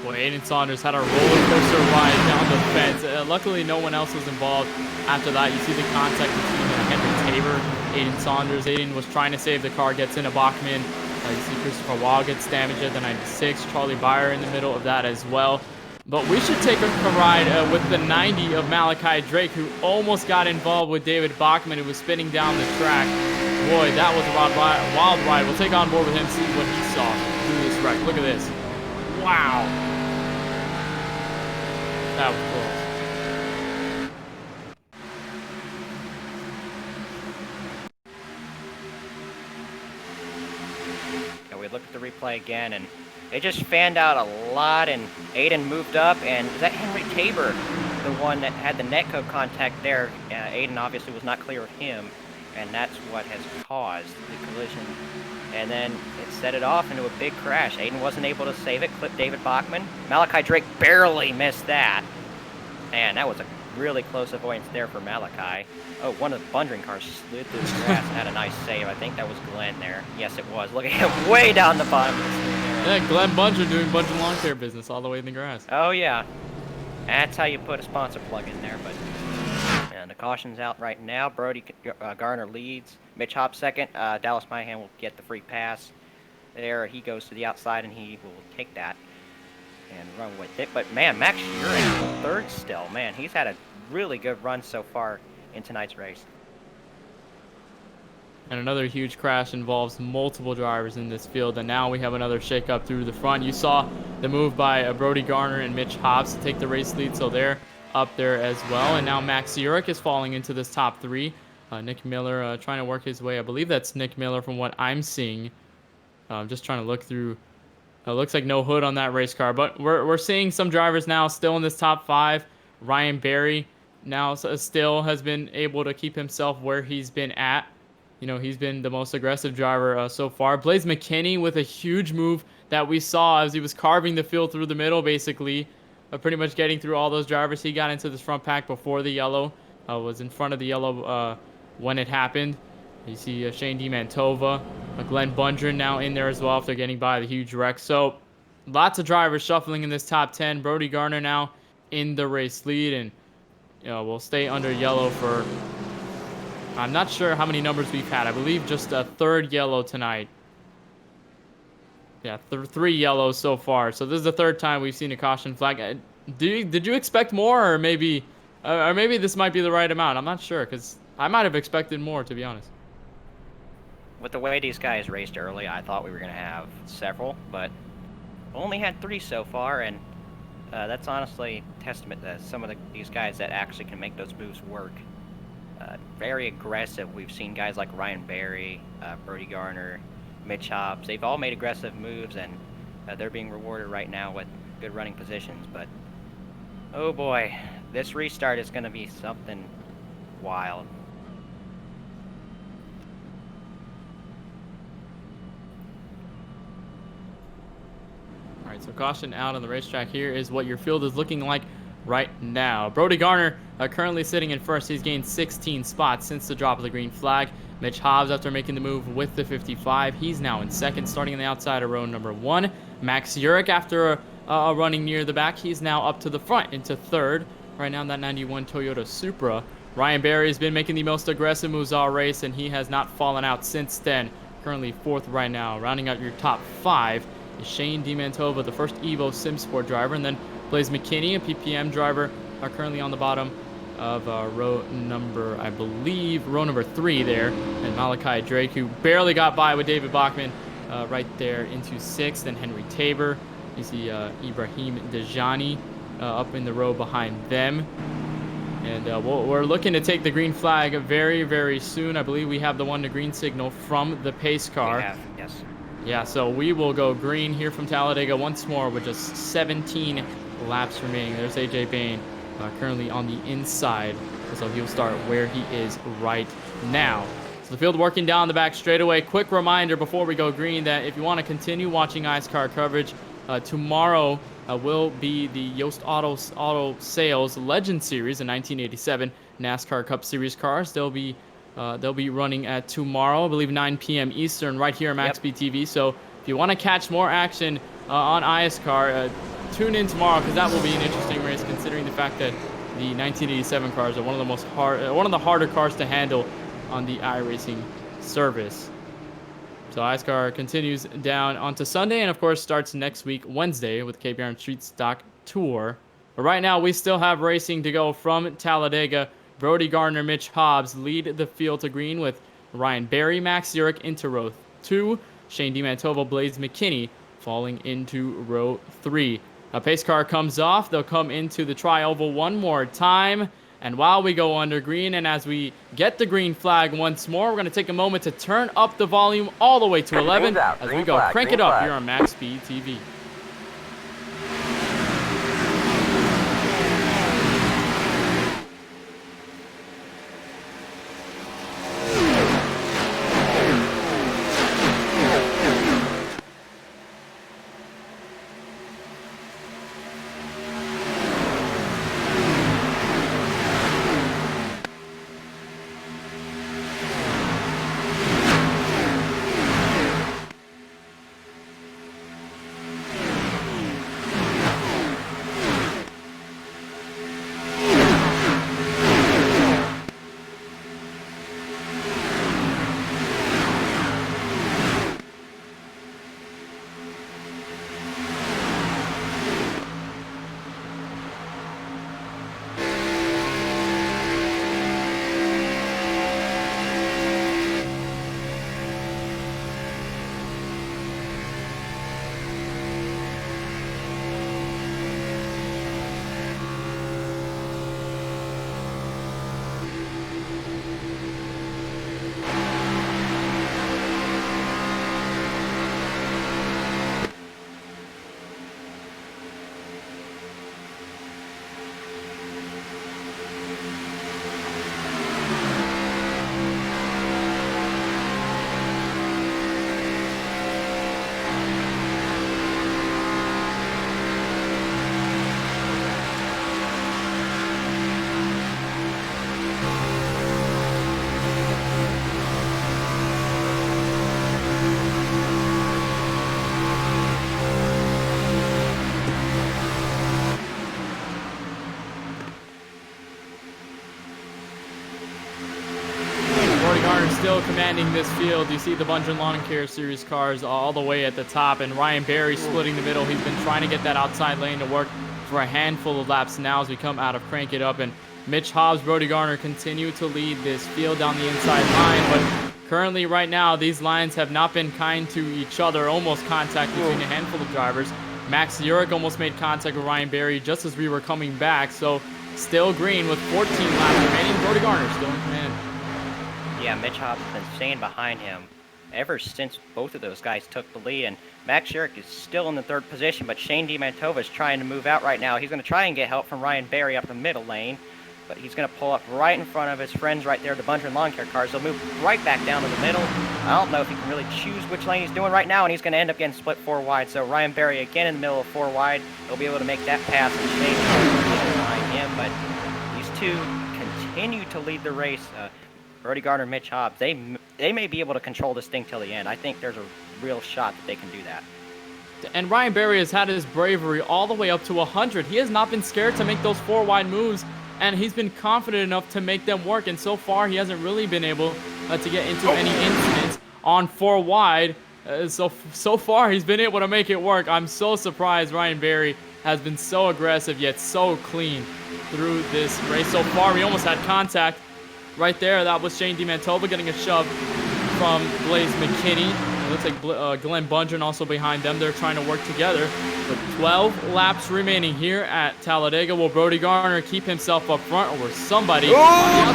Boy, Aiden Saunders had a roller coaster ride down the fence. Luckily, no one else was involved. After that, you see the contact between Henry Tabor, Aiden Saunders. Aiden was trying to save the car, gets into Bachman. You see Christopher Wild gets damaged at the 96. Charlie Byer in the middle of that as well. But we should take a ride with the 90 of Malachi Drake, who almost got involved with David Bachman, who was spinning down the track. Boy, that was a wild ride. We'll take on board with him, see what he saw through this wreck. Look at this. Wow. That was close. And we look at the replay again, and they just fanned out a lot, and Aiden moved up, and is that Henry Tabor, the one that had the netcode contact there? Aiden obviously was not clear of him, and that's what has caused the collision. And then it set it off into a big crash. Aiden wasn't able to save it, clipped David Bachman. Malachi Drake barely missed that. Man, that was a really close avoidance there for Malachi. Oh, one of the Bundren cars slid through the grass and had a nice save. I think that was Glenn there. Yes, it was. Look at him way down the bottom of the screen there. Yeah, Glenn Bundren doing Bundren lawn care business all the way in the grass. Oh, yeah. That's how you put a sponsor plug in there, but... And the caution's out right now. Brody Garner leads. Mitch Hobbs second. Dallas Myhan will get the free pass. There, he goes to the outside, and he will take that and run with it. But, man, Max Schuring third still. Man, he's had a really good run so far in tonight's race. And another huge crash involves multiple drivers in this field. And now we have another shakeup through the front. You saw the move by Brody Garner and Mitch Hobbs to take the race lead, so they're up there as well. And now Max Urich is falling into this top 3. Nick Miller trying to work his way. I believe that's Nick Miller from what I'm seeing. I'm just trying to look through. It looks like no hood on that race car. But we're seeing some drivers now still in this top 5. Ryan Berry now still has been able to keep himself where he's been at. You know, he's been the most aggressive driver so far. Blaze McKinney with a huge move that we saw as he was carving the field through the middle, basically. Pretty much getting through all those drivers. He got into this front pack before the yellow. Was in front of the yellow when it happened. You see Shane DiMantova, Glenn Bundren now in there as well after getting by the huge wreck. So lots of drivers shuffling in this top 10. Brody Garner now in the race lead, and we'll stay under yellow for, I'm not sure how many numbers we've had. I believe just a third yellow tonight. Yeah, 3 yellows so far. So this is the third time we've seen a caution flag. Did you expect more, or maybe Or maybe this might be the right amount. I'm not sure, because I might have expected more, to be honest. With the way these guys raced early, I thought we were going to have several, but only had 3 so far, and that's honestly testament to some of these guys that actually can make those moves work. Very aggressive. We've seen guys like Ryan Berry, Brody Garner, Mitch Hobbs. They've all made aggressive moves, and they're being rewarded right now with good running positions. But, oh boy, this restart is going to be something wild. All right, so caution out on the racetrack. Here is what your field is looking like right now. Brody Garner currently sitting in first. He's gained 16 spots since the drop of the green flag. Mitch Hobbs, after making the move with the 55, he's now in second, starting on the outside of row number 1. Max Urich, after running near the back, he's now up to the front into third. Right now in that 91 Toyota Supra. Ryan Berry has been making the most aggressive moves all race, and he has not fallen out since then. Currently fourth right now. Rounding out your top 5 is Shane DiMantova, the first Evo SimSport driver, and then Blaze McKinney, a PPM driver, are currently on the bottom of row number 3 there. And Malachi Drake, who barely got by with David Bachman, right there into 6th. And Henry Tabor. You see Ibrahim Dejani up in the row behind them. And we're looking to take the green flag very, very soon. I believe we have the 1 to green signal from the pace car. We have, yes. Yeah, so we will go green here from Talladega once more with just 17 laps remaining. There's AJ Bain currently on the inside, so he'll start where he is right now. So the field working down the back straightaway. Quick reminder before we go green that if you want to continue watching iSCAR coverage, tomorrow will be the Yost Auto Sales Legend Series, the 1987 NASCAR Cup Series cars. They'll be running at tomorrow, I believe 9 p.m. Eastern, right here on MaxspeedTV. So if you want to catch more action on iSCAR, tune in tomorrow, because that will be an interesting race, considering the fact that the 1987 cars are one of the harder cars to handle on the iRacing service. So iSCAR continues down onto Sunday, and of course starts next week, Wednesday, with KBR Street Stock Tour. But right now we still have racing to go from Talladega. Brody Garner, Mitch Hobbs lead the field to green, with Ryan Berry, Max Urich into row 2. Shane DiMantova, Blaze McKinney falling into row 3. A pace car comes off. They'll come into the tri-oval one more time. And while we go under green, and as we get the green flag once more, we're going to take a moment to turn up the volume all the way to 11 as we go crank it up here on MaxspeedTV. Still commanding this field. You see the Bunch and Lawn Care Series cars all the way at the top, and Ryan Berry splitting the middle. He's been trying to get that outside lane to work for a handful of laps now as we come out of Crank It Up, and Mitch Hobbs, Brody Garner continue to lead this field down the inside line, but currently right now these lines have not been kind to each other. Almost contact between a handful of drivers. Max Urich almost made contact with Ryan Berry just as we were coming back, so still green with 14 laps remaining. Brody Garner still in command. Yeah, Mitch Hobbs has been staying behind him ever since both of those guys took the lead, and Max Urich is still in the 3rd position, but Shane DiMantova is trying to move out right now. He's going to try and get help from Ryan Berry up the middle lane, but he's going to pull up right in front of his friends right there, the Buncher Lawn Care cars. They'll move right back down to the middle. I don't know if he can really choose which lane he's doing right now, and he's going to end up getting split 4 wide. So Ryan Berry again in the middle of 4 wide. He'll be able to make that pass, and Shane is behind him, but these two continue to lead the race. Brody Garner and Mitch Hobbs, they may be able to control this thing till the end. I think there's a real shot that they can do that. And Ryan Berry has had his bravery all the way up to 100. He has not been scared to make those 4 wide moves, and he's been confident enough to make them work. And so far, he hasn't really been able to get into any incidents on 4 wide. So far, he's been able to make it work. I'm so surprised Ryan Berry has been so aggressive yet so clean through this race so far. We almost had contact right there. That was Shane DiMantova getting a shove from Blaze McKinney. It looks like Glenn Bundren also behind them. They're trying to work together. With 12 laps remaining here at Talladega, will Brody Garner keep himself up front, or will somebody on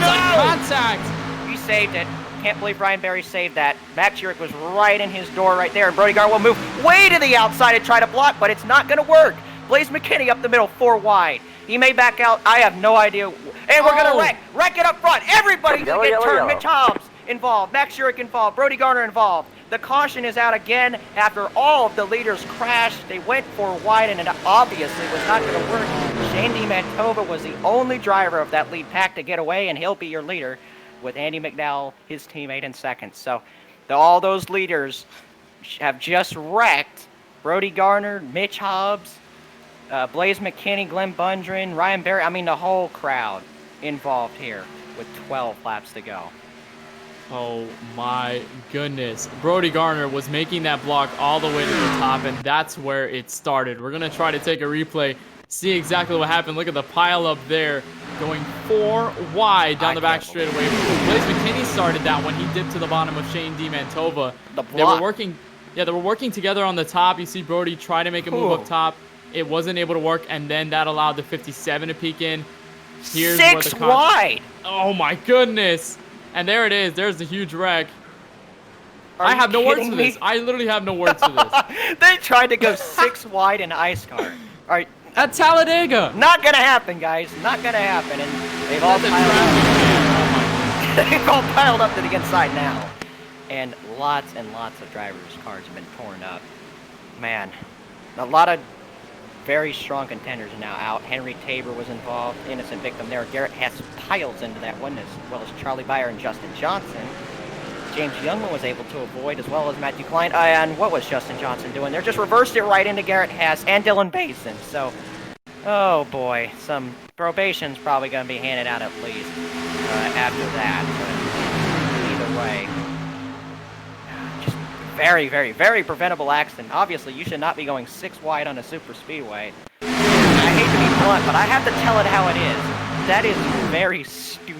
the outside contact? He saved it. Can't believe Ryan Berry saved that. Max Urich was right in his door right there, and Brody Garner will move way to the outside and try to block, but it's not going to work. Blaze McKinney up the middle, 4 wide. He may back out. I have no idea. And we're going to wreck it up front. Everybody's going to get turned. Mitch Hobbs involved. Max Urich involved. Brody Garner involved. The caution is out again after all of the leaders crashed. They went 4 wide, and it obviously was not going to work. Shane DiMantova was the only driver of that lead pack to get away, and he'll be your leader with Andy McDowell, his teammate, in second. So all those leaders have just wrecked. Brody Garner, Mitch Hobbs, Blaze McKinney, Glenn Bundren, Ryan Berry. I mean, the whole crowd involved here with 12 laps to go. Oh my goodness. Brody Garner was making that block all the way to the top, and that's where it started. We're going to try to take a replay, see exactly what happened. Look at the pile up there, going 4 wide down the back straightaway. Blaze McKinney started that when he dipped to the bottom of Shane DiMantova. They were working together on the top. You see Brody try to make a move up top. It wasn't able to work, and then that allowed the 57 to peek in. Here's 6 wide! Oh my goodness! And there it is. There's the huge wreck. I have no words for this. I literally have no words for this. They tried to go 6 wide in iSCAR. All right. At Talladega. Not going to happen, guys. Not going to happen. And they've all piled up. They've all piled up to the inside now. And lots of drivers' cars have been torn up. Man, a lot of very strong contenders are now out. Henry Tabor was involved, innocent victim there. Garrett Hess piles into that one, as well as Charlie Byer and Justin Johnson. James Youngman was able to avoid, as well as Matthew Klein. And what was Justin Johnson doing there? Just reversed it right into Garrett Hess and Dylan Basin. So, oh boy, some probation's probably going to be handed out at least after that. But either way, very, very preventable accident. Obviously, you should not be going 6 wide on a super speedway. I hate to be blunt, but I have to tell it how it is. That is very stupid.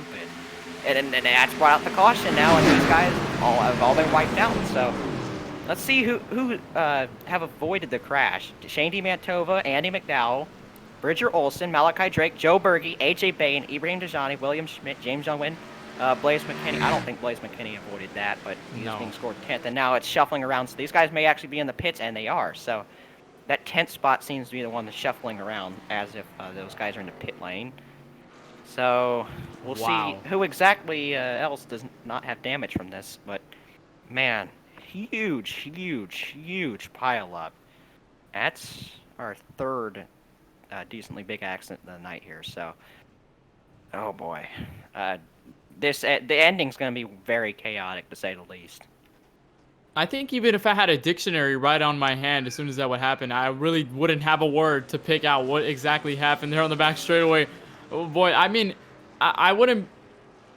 And that's brought out the caution now, and these guys have all been wiped out. So let's see who have avoided the crash. Shane DiMantova, Andy McDowell, Bridger Olson, Malachi Drake, Joe Berge, AJ Bain, Ibrahim Dajani, William Schmidt, James Youngman, Blaze McKinney. I don't think Blaze McKinney avoided that, but he's being scored 10th, and now it's shuffling around. So these guys may actually be in the pits, and they are. So that 10th spot seems to be the one that's shuffling around, as if those guys are in the pit lane. So we'll see who exactly else does not have damage from this. But man, huge pile up. That's our 3rd decently big accident of the night here. So, oh boy. The ending's going to be very chaotic, to say the least. I think even if I had a dictionary right on my hand as soon as that would happen, I really wouldn't have a word to pick out what exactly happened there on the back straightaway. Oh boy, I mean, I wouldn't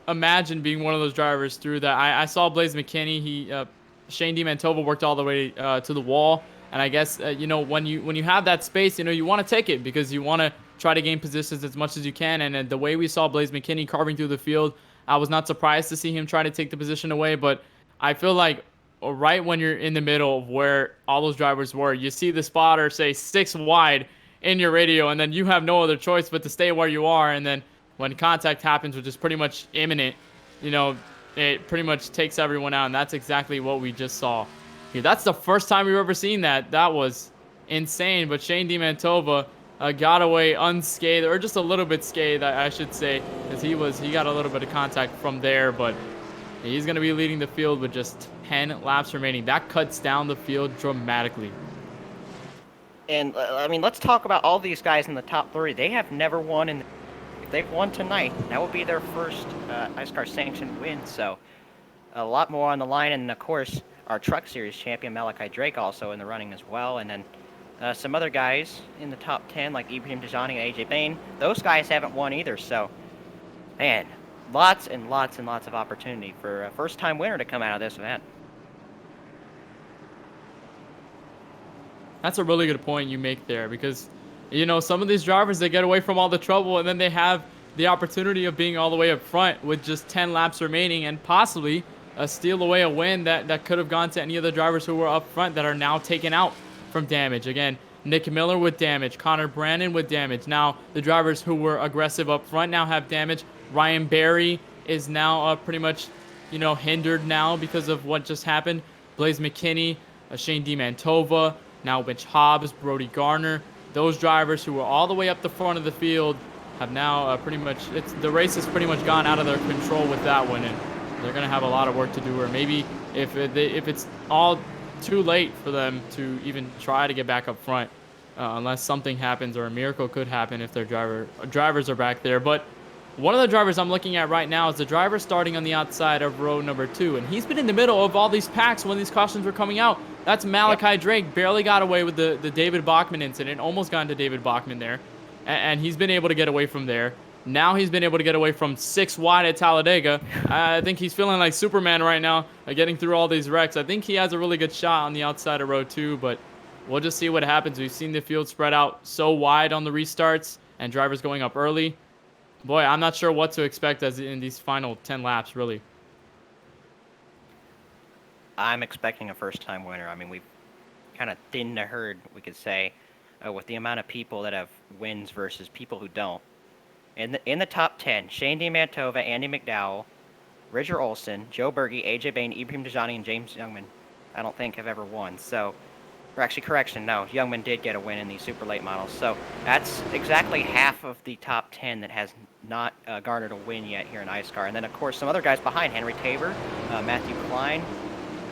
imagine being one of those drivers through that. I saw Blaze McKinney. Shane DiMantova worked all the way to the wall, and I guess you know, when you have that space, you know, you want to take it because you want to try to gain positions as much as you can. And the way we saw Blaze McKinney carving through the field, I was not surprised to see him try to take the position away. But I feel like right when you're in the middle of where all those drivers were, you see the spotter say 6 wide in your radio, and then you have no other choice but to stay where you are. And then when contact happens, which is pretty much imminent, you know, it pretty much takes everyone out, and that's exactly what we just saw here. That's the first time we've ever seen that. That was insane, but Shane DiMantova got away unscathed, or just a little bit scathed, I should say, because he got a little bit of contact from there, but he's going to be leading the field with just 10 laps remaining. That cuts down the field dramatically. And, I mean, let's talk about all these guys in the top 3. They have never won, and if they've won tonight, that will be their first iSCAR sanctioned win. So a lot more on the line. And, of course, our Truck Series champion, Malachi Drake, also in the running as well. And then some other guys in the top 10, like Ibrahim Dajani and AJ Bain. Those guys haven't won either. So, man, lots and lots and lots of opportunity for a first-time winner to come out of this event. That's a really good point you make there, because, you know, some of these drivers, they get away from all the trouble, and then they have the opportunity of being all the way up front with just 10 laps remaining and possibly steal away a win that could have gone to any of the drivers who were up front that are now taken out from damage. Again, Nick Miller with damage, Connor Brandon with damage. Now the drivers who were aggressive up front now have damage. Ryan Berry is now pretty much, you know, hindered now because of what just happened. Blaze McKinney, Shane DiMantova, now Mitch Hobbs, Brody Garner. Those drivers who were all the way up the front of the field have now pretty much, the race has pretty much gone out of their control with that one, and they're going to have a lot of work to do. Or maybe if it's all too late for them to even try to get back up front, unless something happens, or a miracle could happen if their drivers are back there. But one of the drivers I'm looking at right now is the driver starting on the outside of row number 2, and he's been in the middle of all these packs when these cautions were coming out. That's Malachi Drake. Barely got away with the David Bachman incident. Almost got into David Bachman there. And he's been able to get away from there. Now he's been able to get away from 6 wide at Talladega. I think he's feeling like Superman right now, getting through all these wrecks. I think he has a really good shot on the outside of row 2, but we'll just see what happens. We've seen the field spread out so wide on the restarts and drivers going up early. Boy, I'm not sure what to expect as in these final 10 laps, really. I'm expecting a first-time winner. I mean, we've kind of thinned the herd, we could say, with the amount of people that have wins versus people who don't. In the top 10, Shane DiMantova, Andy McDowell, Bridger Olson, Joe Berge, AJ Bain, Ibrahim Dajani, and James Youngman, I don't think have ever won. So, or actually, correction, no, Youngman did get a win in the super late models. So that's exactly half of the top 10 that has not garnered a win yet here in iSCAR. And then, of course, some other guys behind, Henry Tabor, Matthew Klein,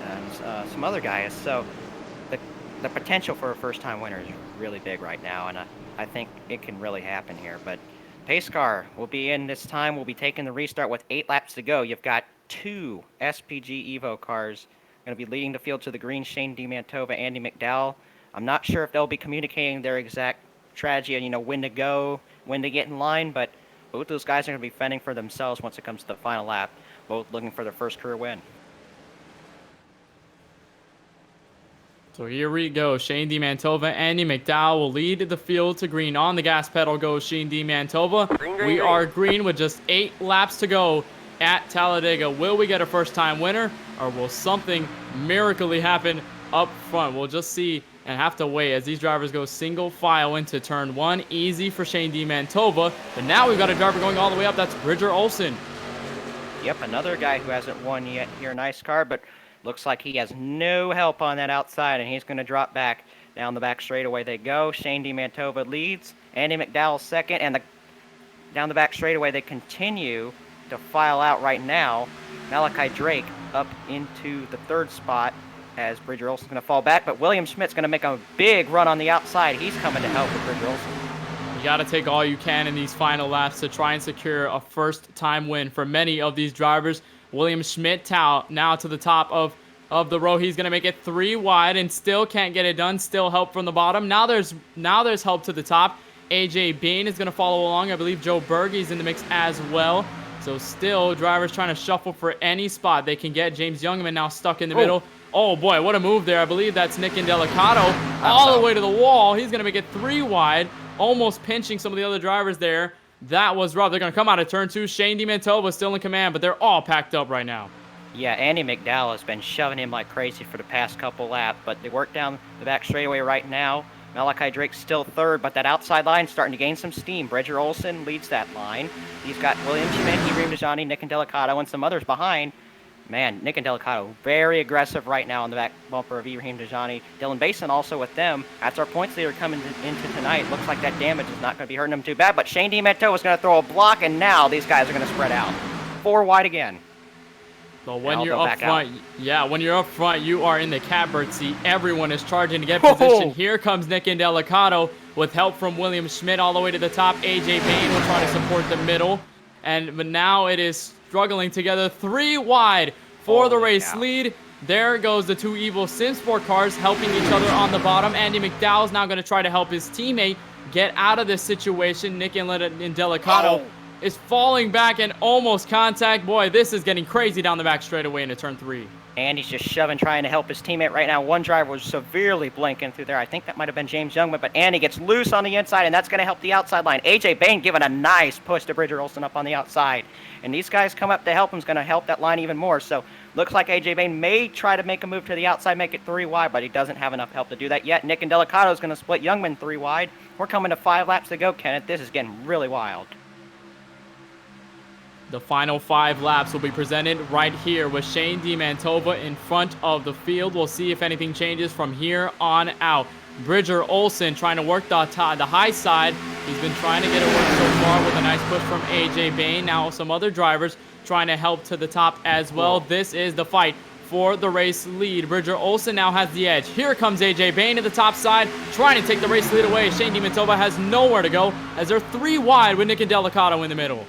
and some other guys. So the potential for a first-time winner is really big right now, and I think it can really happen here. But pace car will be in this time. We'll be taking the restart with 8 laps to go. You've got 2 SPG Evo cars going to be leading the field to the green, Shane DiMantova, Andy McDowell. I'm not sure if they'll be communicating their exact strategy and, you know, when to go, when to get in line, but both those guys are going to be fending for themselves once it comes to the final lap, both looking for their first career win. So here we go. Shane DiMantova, Andy McDowell will lead the field to green. On the gas pedal goes Shane DiMantova. We are green with just 8 laps to go at Talladega. Will we get a first-time winner, or will something miraculously happen up front? We'll just see and have to wait as these drivers go single file into turn 1. Easy for Shane DiMantova. But now we've got a driver going all the way up. That's Bridger Olson. Yep, another guy who hasn't won yet here in iSCAR, but looks like he has no help on that outside, and he's going to drop back. Down the back straightaway they go. Shane DiMantova leads. Andy McDowell second, and down the back straightaway they continue to file out right now. Malachi Drake up into the 3rd spot as Bridger Olson's going to fall back, but William Schmidt's going to make a big run on the outside. He's coming to help with Bridger Olson. You got to take all you can in these final laps to try and secure a first-time win for many of these drivers. William Schmidt now to the top of the row. He's going to make it 3 wide and still can't get it done. Still help from the bottom. Now there's help to the top. AJ Bain is going to follow along. I believe Joe Berge is in the mix as well. So still drivers trying to shuffle for any spot they can get. James Youngman now stuck in the middle. Oh boy, what a move there. I believe that's Nick Indelicato all the way to the wall. He's going to make it 3 wide. almost pinching some of the other drivers there. That was rough. They're going to come out of turn 2. Shane DiMantova still in command, but they're all packed up right now. Yeah, Andy McDowell has been shoving him like crazy for the past couple laps, but they work down the back straightaway right now. Malachi Drake's still third, but that outside line starting to gain some steam. Bridger Olson leads that line. He's got William Schmidt, Ibrahim Dajani, Nick Indelicato, and some others behind. Man, Nick Indelicato very aggressive right now on the back bumper of Ibrahim Dajani. Dylan Basin also with them. That's our points leader coming into tonight. Looks like that damage is not going to be hurting them too bad, but Shane DiMantova is going to throw a block, and now these guys are going to spread out. 4 wide again. So when you're up front, when you're up front, you are in the catbird seat. Everyone is charging to get position. Here comes Nick Indelicato with help from William Schmidt all the way to the top. AJ Bain will try to support the middle. But now it is struggling together. 3 wide for the race lead. There goes the 2 Evo Sim Sport cars helping each other on the bottom. Andy McDowell's now going to try to help his teammate get out of this situation. Nick Indelicato is falling back and almost contact. Boy, this is getting crazy down the back straightaway into turn 3. And he's just shoving, trying to help his teammate right now. One driver was severely blinking through there. I think that might have been James Youngman, but Andy gets loose on the inside, and that's going to help the outside line. AJ Bain giving a nice push to Bridger Olson up on the outside. And these guys come up to help him. Is going to help that line even more. So looks like AJ Bain may try to make a move to the outside, make it 3 wide, but he doesn't have enough help to do that yet. Nick Indelicato is going to split Youngman 3 wide. We're coming to 5 laps to go, Kenneth. This is getting really wild. The final 5 laps will be presented right here with Shane DiMantova in front of the field. We'll see if anything changes from here on out. Bridger Olson trying to work the high side. He's been trying to get it work so far with a nice push from AJ Bain. Now some other drivers trying to help to the top as well. This is the fight for the race lead. Bridger Olson now has the edge. Here comes AJ Bain to the top side, trying to take the race lead away. Shane DiMantova has nowhere to go as they're 3 wide with Nick Indelicato in the middle.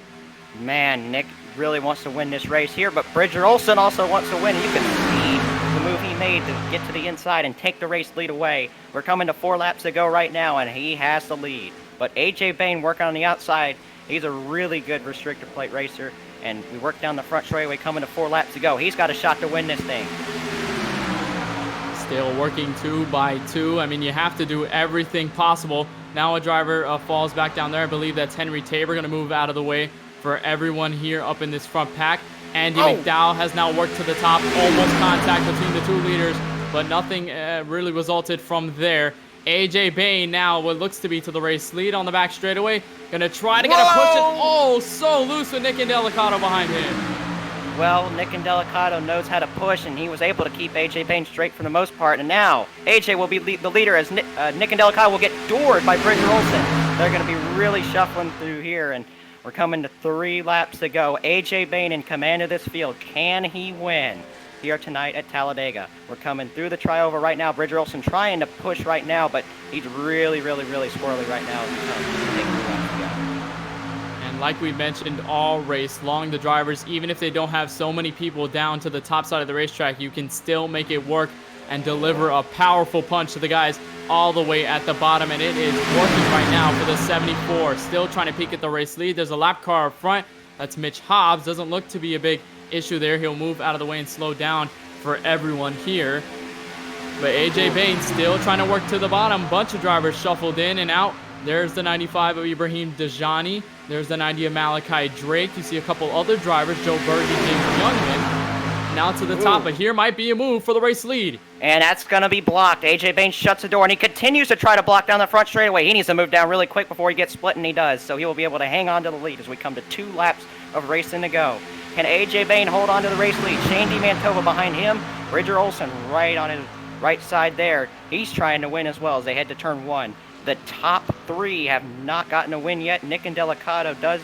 Man, Nick really wants to win this race here, but Bridger Olson also wants to win. You can see the move he made to get to the inside and take the race lead away. We're coming to 4 laps to go right now, and he has the lead. But AJ Bain working on the outside. He's a really good restrictor plate racer, and we work down the front straightaway coming to 4 laps to go. He's got a shot to win this thing. Still working 2 by 2. I mean, you have to do everything possible. Now a driver falls back down there. I believe that's Henry Tabor going to move out of the way for everyone here up in this front pack. Andy McDowell has now worked to the top. Almost contact between the 2 leaders, but nothing really resulted from there. AJ Bain now what looks to be to the race lead on the back straightaway. Gonna try to get a push it. Oh, so loose with Nick Indelicato behind him. Well, Nick Indelicato knows how to push, and he was able to keep AJ Bain straight for the most part. And now AJ will be the leader as Nick Indelicato will get doored by Bridger Olson. They're gonna be really shuffling through here, and we're coming to 3 laps to go. AJ Bain in command of this field. Can he win here tonight at Talladega? We're coming through the trioval right now. Bridger Olson trying to push right now, but he's really squirrely right now. And like we mentioned all race long, the drivers, even if they don't have so many people down to the top side of the racetrack, you can still make it work and deliver a powerful punch to the guys all the way at the bottom, and it is working right now for the 74. Still trying to peek at the race lead. There's a lap car up front. That's Mitch Hobbs. Doesn't look to be a big issue there. He'll move out of the way and slow down for everyone here. But AJ Bain still trying to work to the bottom. Bunch of drivers shuffled in and out. There's the 95 of Ibrahim Dajani. There's the 90 of Malachi Drake. You see a couple other drivers, Joe Berge, James Youngman. Now to the top, but here might be a move for the race lead. And that's going to be blocked. AJ Bain shuts the door, and he continues to try to block down the front straightaway. He needs to move down really quick before he gets split, and he does. So he will be able to hang on to the lead as we come to 2 laps of racing to go. Can AJ Bain hold on to the race lead? Shane DiMantova behind him. Bridger Olson right on his right side there. He's trying to win as well as they head to turn 1. The top 3 have not gotten a win yet. Nick Indelicato does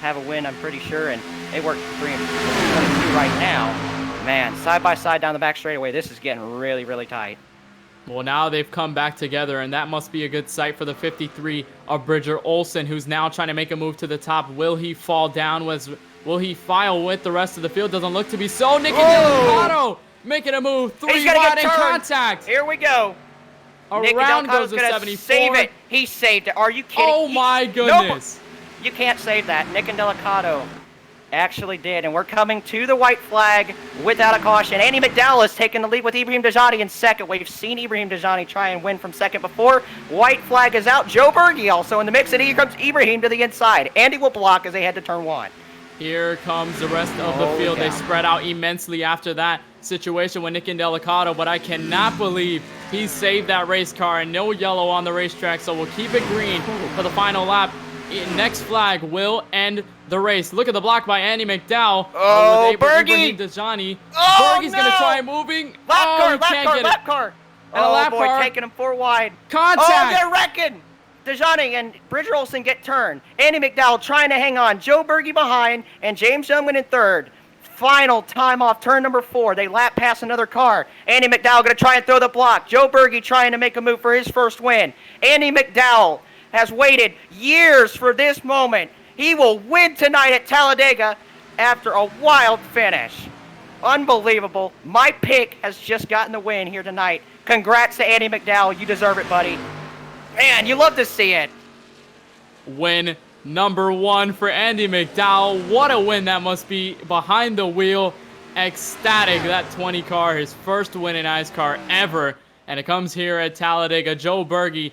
have a win, I'm pretty sure, and they work 3 and 22 right now. Man, side by side down the back straightaway, this is getting really tight. Well, now they've come back together, and that must be a good sight for the 53 of Bridger Olson, who's now trying to make a move to the top. Will he fall down? Will he file with the rest of the field? Doesn't look to be so. Nick Indelicato making a move. 3 wide in contact. Here we go. Around goes the 74. Save it. He saved it. Are you kidding? Oh, my goodness. No, you can't save that. Nick Indelicato. Actually did, and we're coming to the white flag without a caution. Andy McDowell has taken the lead with Ibrahim Dajani in second. We've seen Ibrahim Dajani try and win from second before. White flag is out. Joe Berge also in the mix, and here comes Ibrahim to the inside. Andy will block as they head to turn 1. Here comes the rest of the field. They spread out immensely after that situation with Nick Indelicato, but I cannot believe he saved that race car, and no yellow on the racetrack, so we'll keep it green for the final lap. Next flag will end the race. Look at the block by Andy McDowell. Oh, Berge! Dajani. Oh, Berge's no! going to try moving. Lap car. And a lap car. Taking him 4 wide. Contact! Oh, they're wrecking! Dajani and Bridger Olson get turned. Andy McDowell trying to hang on. Joe Berge behind, and James Youngman in third. Final time off turn number 4. They lap past another car. Andy McDowell going to try and throw the block. Joe Berge trying to make a move for his first win. Andy McDowell has waited years for this moment. He will win tonight at Talladega after a wild finish. Unbelievable. My pick has just gotten the win here tonight. Congrats to Andy McDowell. You deserve it, buddy. Man, you love to see it. Win number 1 for Andy McDowell. What a win that must be behind the wheel. Ecstatic. That 20 car, his first win in iSCAR ever. And it comes here at Talladega. Joe Berge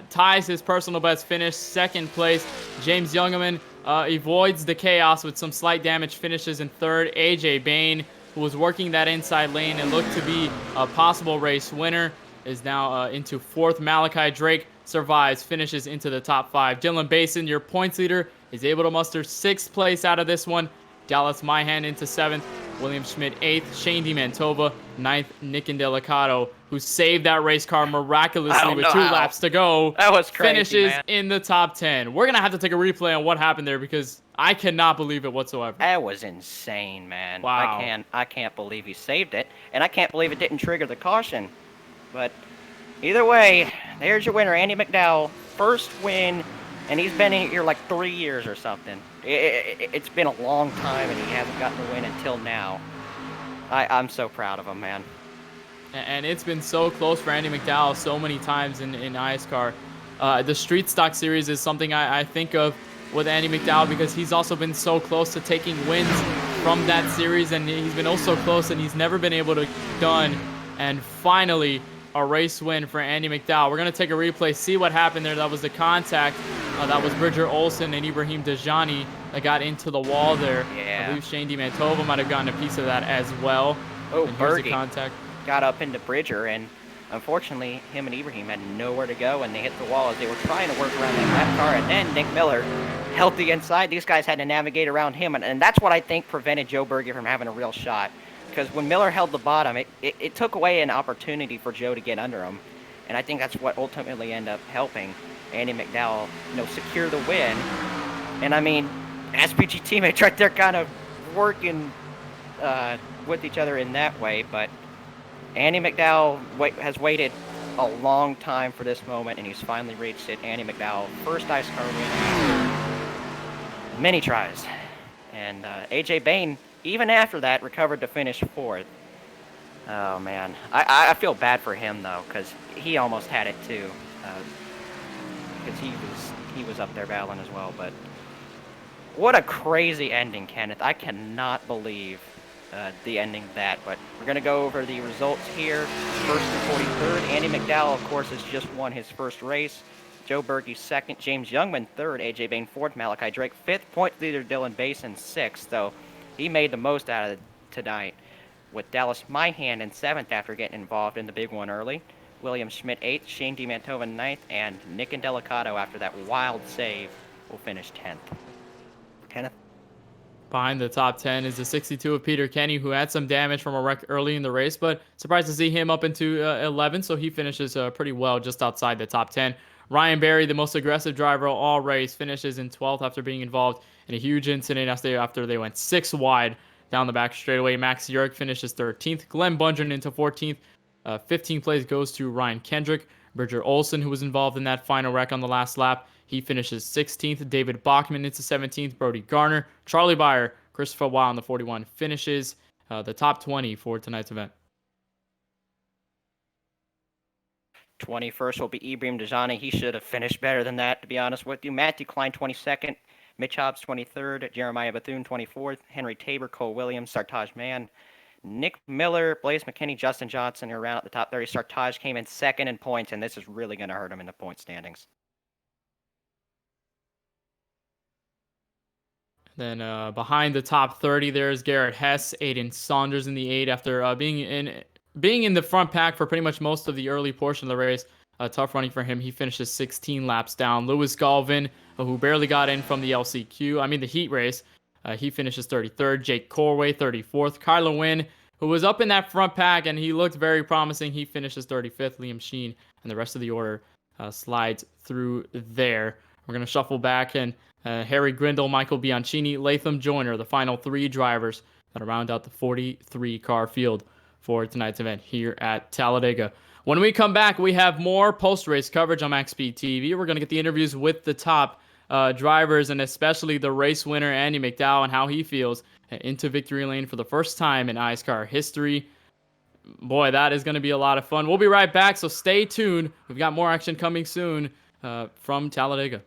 ties his personal best finish, second place. James Youngman avoids the chaos with some slight damage, finishes in third. AJ Bain, who was working that inside lane and looked to be a possible race winner, is now into fourth. Malachi Drake survives, finishes into the top 5. Dylan Basin, your points leader, is able to muster 6th place out of this one. Dallas Myhan into 7th. William Schmidt 8th. Shane DiMantova 9th. Nick Indelicato, who saved that race car miraculously with 2 laps to go. That was crazy, finishes man. in the top 10. We're going to have to take a replay on what happened there because I cannot believe it whatsoever. That was insane, man. Wow. I can't believe he saved it, and I can't believe it didn't trigger the caution. But either way, there's your winner, Andy McDowell. First win, and he's been in here like 3 years or something. It's been a long time, and he hasn't gotten the win until now. I'm so proud of him, man. And it's been so close for Andy McDowell so many times in iSCAR. The Street Stock Series is something I think of with Andy McDowell because he's also been so close to taking wins from that series, and he's been oh so close, and he's never been able to done. And finally, a race win for Andy McDowell. We're going to take a replay, see what happened there. That was the contact. That was Bridger Olson and Ibrahim Dajani that got into the wall there. Yeah. I believe Shane DiMantova might have gotten a piece of that as well. Oh, and here's the Berge contact. got up into Bridger, and unfortunately, him and Ibrahim had nowhere to go, and they hit the wall as they were trying to work around that lap car, and then Nick Miller held the inside. These guys had to navigate around him, and that's what I think prevented Joe Berge from having a real shot. Because when Miller held the bottom, it took away an opportunity for Joe to get under him. And I think that's what ultimately ended up helping Andy McDowell, secure the win. And I mean, SPG teammates right there kind of working with each other in that way. But Andy McDowell has waited a long time for this moment, and he's finally reached it. Andy McDowell, first iSCAR win after many tries. And AJ Bain, even after that, recovered to finish 4th. Oh, man. I feel bad for him, though, because he almost had it, too. Because he was up there battling as well. But what a crazy ending, Kenneth. I cannot believe the ending of that. But we're going to go over the results here. First and 43rd. Andy McDowell, of course, has just won his first race. Joe Berge 2nd. James Youngman 3rd. AJ Bain 4th. Malachi Drake 5th. Point leader Dylan Basin 6th. So he made the most out of it tonight, with Dallas Myhan in 7th after getting involved in the big one early. William Schmidt 8th, Shane DiMantova 9th, and Nick Indelicato, after that wild save, will finish 10th. Kenneth? Behind the top 10 is the 62 of Peter Kenny, who had some damage from a wreck early in the race, but surprised to see him up into 11th, so he finishes pretty well just outside the top 10. Ryan Berry, the most aggressive driver all race, finishes in 12th after being involved in a huge incident after they went 6 wide down the back straightaway. Max Yerk finishes 13th. Glenn Bundren into 14th. 15th place goes to Ryan Kendrick. Bridger Olson, who was involved in that final wreck on the last lap, he finishes 16th. David Bachman into 17th. Brody Garner. Charlie Byer, Christopher Weil in the 41 finishes the top 20 for tonight's event. 21st will be Ibrahim Dajani. He should have finished better than that, to be honest with you. Matthew Klein, 22nd. Mitch Hobbs 23rd, Jeremiah Bethune 24th, Henry Tabor, Cole Williams, Sartaj Mann, Nick Miller, Blaze McKinney, Justin Johnson are around at the top 30. Sartaj came in second in points, and this is really going to hurt him in the point standings. Then behind the top 30, there's Garrett Hess, Aiden Saunders in the 8 after being in the front pack for pretty much most of the early portion of the race. Tough running for him. He finishes 16 laps down. Lewis Galvin, who barely got in from the the heat race, he finishes 33rd. Jake Corway, 34th. Kyler Wynn, who was up in that front pack, and he looked very promising. He finishes 35th. Liam Sheen and the rest of the order slides through there. We're going to shuffle back, and Harry Grindle, Michael Bianchini, Latham Joyner, the final 3 drivers that round out the 43-car field for tonight's event here at Talladega. When we come back, we have more post-race coverage on MaxspeedTV. We're going to get the interviews with the top drivers, and especially the race winner, Andy McDowell, and how he feels into victory lane for the first time in iSCAR history. Boy, that is going to be a lot of fun. We'll be right back, so stay tuned. We've got more action coming soon from Talladega.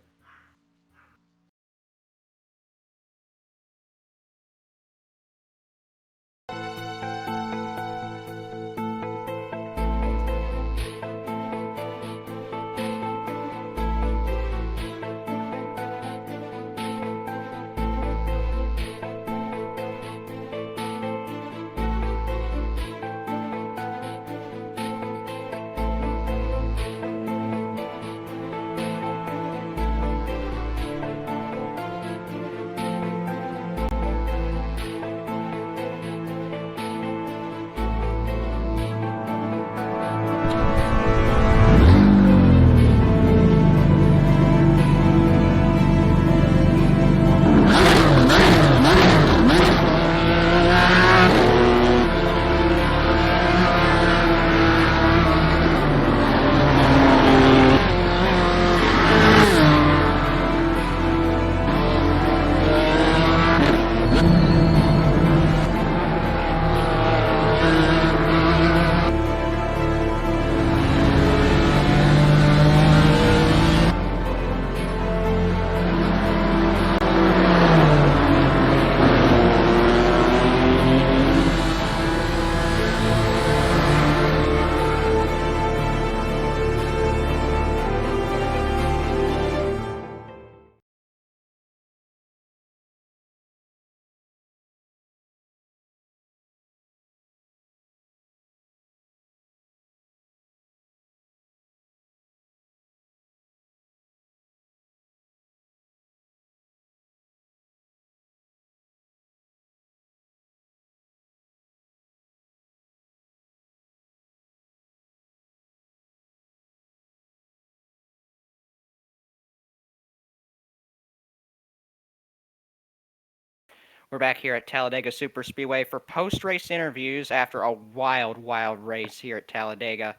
We're back here at Talladega Super Speedway for post-race interviews after a wild, wild race here at Talladega.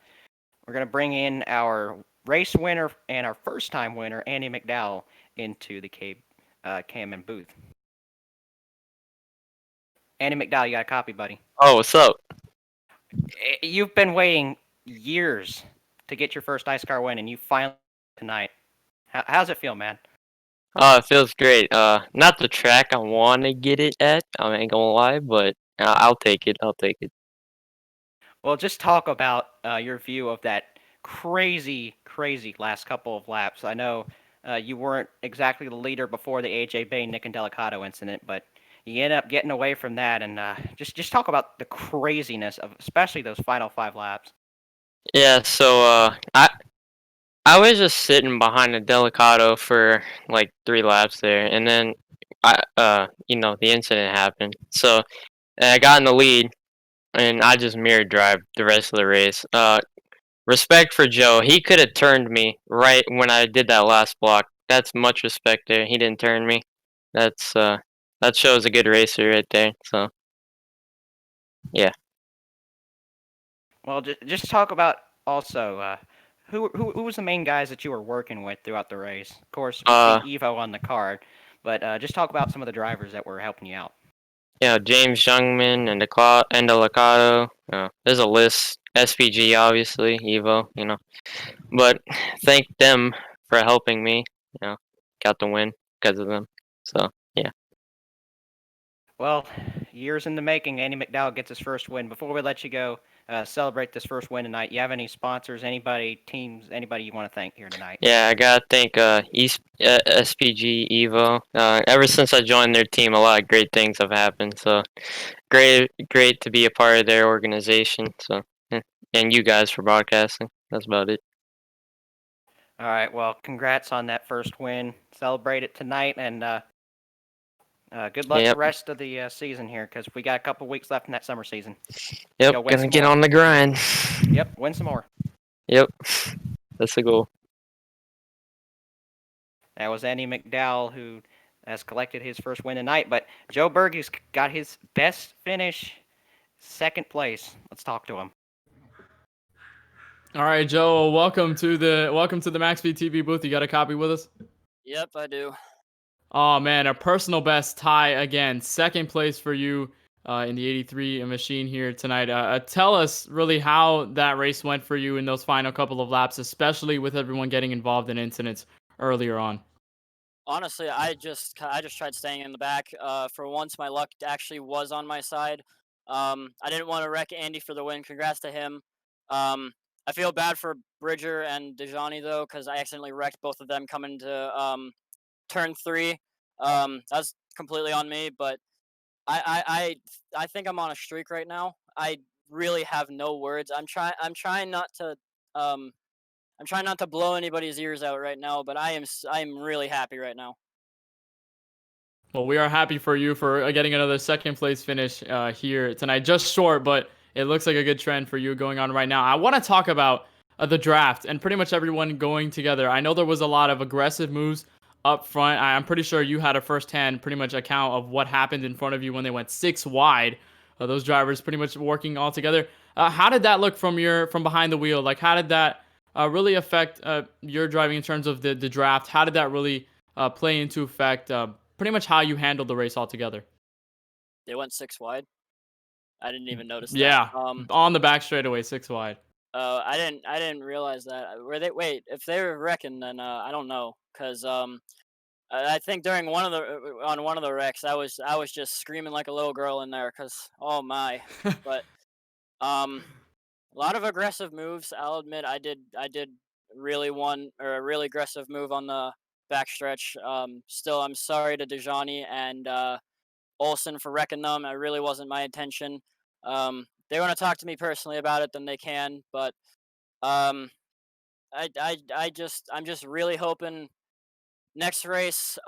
We're going to bring in our race winner and our first-time winner, Andy McDowell, into the Cam booth. Andy McDowell, you got a copy, buddy? Oh, what's up? You've been waiting years to get your first iSCAR win, and you finally tonight. How's it feel, man? It feels great. Not the track I want to get it at. I ain't gonna lie, but I'll take it. I'll take it. Well, just talk about your view of that crazy, crazy last couple of laps. I know you weren't exactly the leader before the AJ Bay Nick and Delicato incident, but you end up getting away from that. And just talk about the craziness of especially those final 5 laps. Yeah. So I was just sitting behind the Delicato for like 3 laps there, and then the incident happened. So I got in the lead, and I just mirror drive the rest of the race. Respect for Joe. He could have turned me right when I did that last block. That's much respect there. He didn't turn me. That shows a good racer right there. So yeah. Well, just talk about also who was the main guys that you were working with throughout the race. Of course, we see Evo on the card, but just talk about some of the drivers that were helping you out. Yeah, James Youngman and Delicato. There's a list. SPG, obviously, Evo, But thank them for helping me, got the win because of them. So yeah. Well, years in the making, Andy McDowell gets his first win. Before we let you go, celebrate this first win tonight. You have any sponsors, anybody, teams, anybody you want to thank here tonight? Yeah, I gotta thank SPG Evo. Ever since I joined their team, a lot of great things have happened. So great to be a part of their organization. So and you guys for broadcasting. That's about it. All right. Well, congrats on that first win. Celebrate it tonight, and good luck the Yep. rest of the season here, because we got a couple weeks left in that summer season. Yep, Go win gonna some get more. on the grind. Yep, win some more. Yep, that's the goal. That was Andy McDowell, who has collected his first win tonight. But Joe Berge's got his best finish, second place. Let's talk to him. All right, Joe. Welcome to the MaxspeedTV booth. You got a copy with us? Yep, I do. Oh man, a personal best tie again. Second place for you in the 83 machine here tonight. Tell us really how that race went for you in those final couple of laps, especially with everyone getting involved in incidents earlier on. Honestly, I just tried staying in the back. For once, my luck actually was on my side. I didn't want to wreck Andy for the win. Congrats to him. I feel bad for Bridger and Dejani though, because I accidentally wrecked both of them coming to turn 3. That's completely on me, but I think I'm on a streak right now. I really have no words. I'm trying not to blow anybody's ears out right now, but I am really happy right now. Well, we are happy for you for getting another second place finish here tonight. Just short, but it looks like a good trend for you going on right now. I want to talk about the draft and pretty much everyone going together. I know there was a lot of aggressive moves up front. I'm pretty sure you had a first-hand pretty much account of what happened in front of you when they went 6 wide. Those drivers pretty much working all together. How did that look from behind the wheel? Like, how did that really affect your driving in terms of the draft? How did that really play into effect? Pretty much how you handled the race altogether. They went 6 wide. I didn't even notice that. Yeah, on the back straightaway, 6 wide. I didn't realize that. Wait, if they were wrecking, then I don't know, cause I think during one of the wrecks, I was just screaming like a little girl in there, cause oh my. But a lot of aggressive moves. I'll admit, I did a really aggressive move on the backstretch. Still, I'm sorry to Dejani and Olsen for wrecking them. It really wasn't my intention. They want to talk to me personally about it, then they can. But I'm just really hoping next race.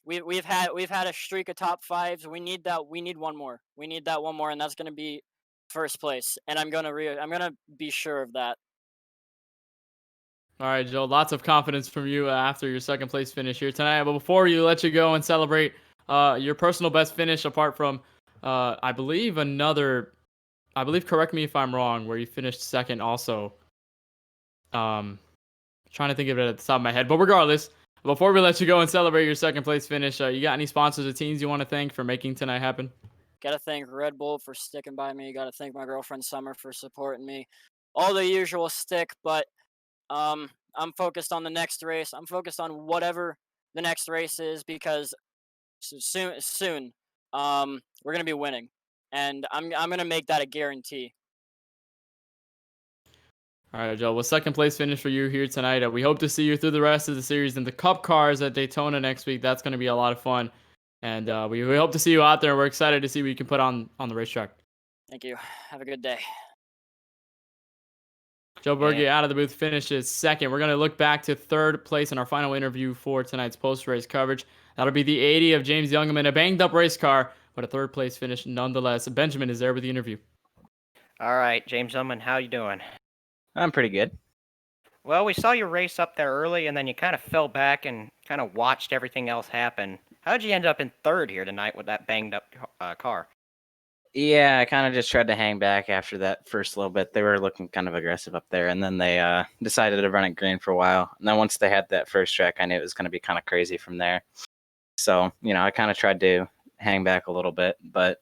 We've had a streak of top 5s. We need that. We need one more. We need that one more, and that's gonna be first place. And I'm gonna be sure of that. All right, Joe. Lots of confidence from you after your second place finish here tonight. But before we let you go and celebrate your personal best finish, apart from I believe, correct me if I'm wrong, where you finished second also. Trying to think of it at the top of my head. But regardless, before we let you go and celebrate your second place finish, you got any sponsors or teams you want to thank for making tonight happen? Gotta thank Red Bull for sticking by me. Gotta thank my girlfriend Summer for supporting me. All the usual stick, but I'm focused on the next race. I'm focused on whatever the next race is, because soon we're gonna be winning, and I'm gonna make that a guarantee. All right, Joe. Well, second place finish for you here tonight. We hope to see you through the rest of the series in the Cup cars at Daytona next week. That's going to be a lot of fun, and we hope to see you out there. We're excited to see what you can put on the racetrack. Thank you. Have a good day. Joe Berge out of the booth finishes second. We're going to look back to third place in our final interview for tonight's post-race coverage. That'll be the 80 of James Youngman, a banged-up race car, but a third place finish nonetheless. Benjamin is there with the interview. All right, James Youngman, how you doing? I'm pretty good. Well, we saw you race up there early, and then you kind of fell back and kind of watched everything else happen. How'd you end up in third here tonight with that banged-up car? Yeah, I kind of just tried to hang back after that first little bit. They were looking kind of aggressive up there, and then they decided to run it green for a while. And then once they had that first track, I knew it was going to be kind of crazy from there. So, I kind of tried to hang back a little bit, but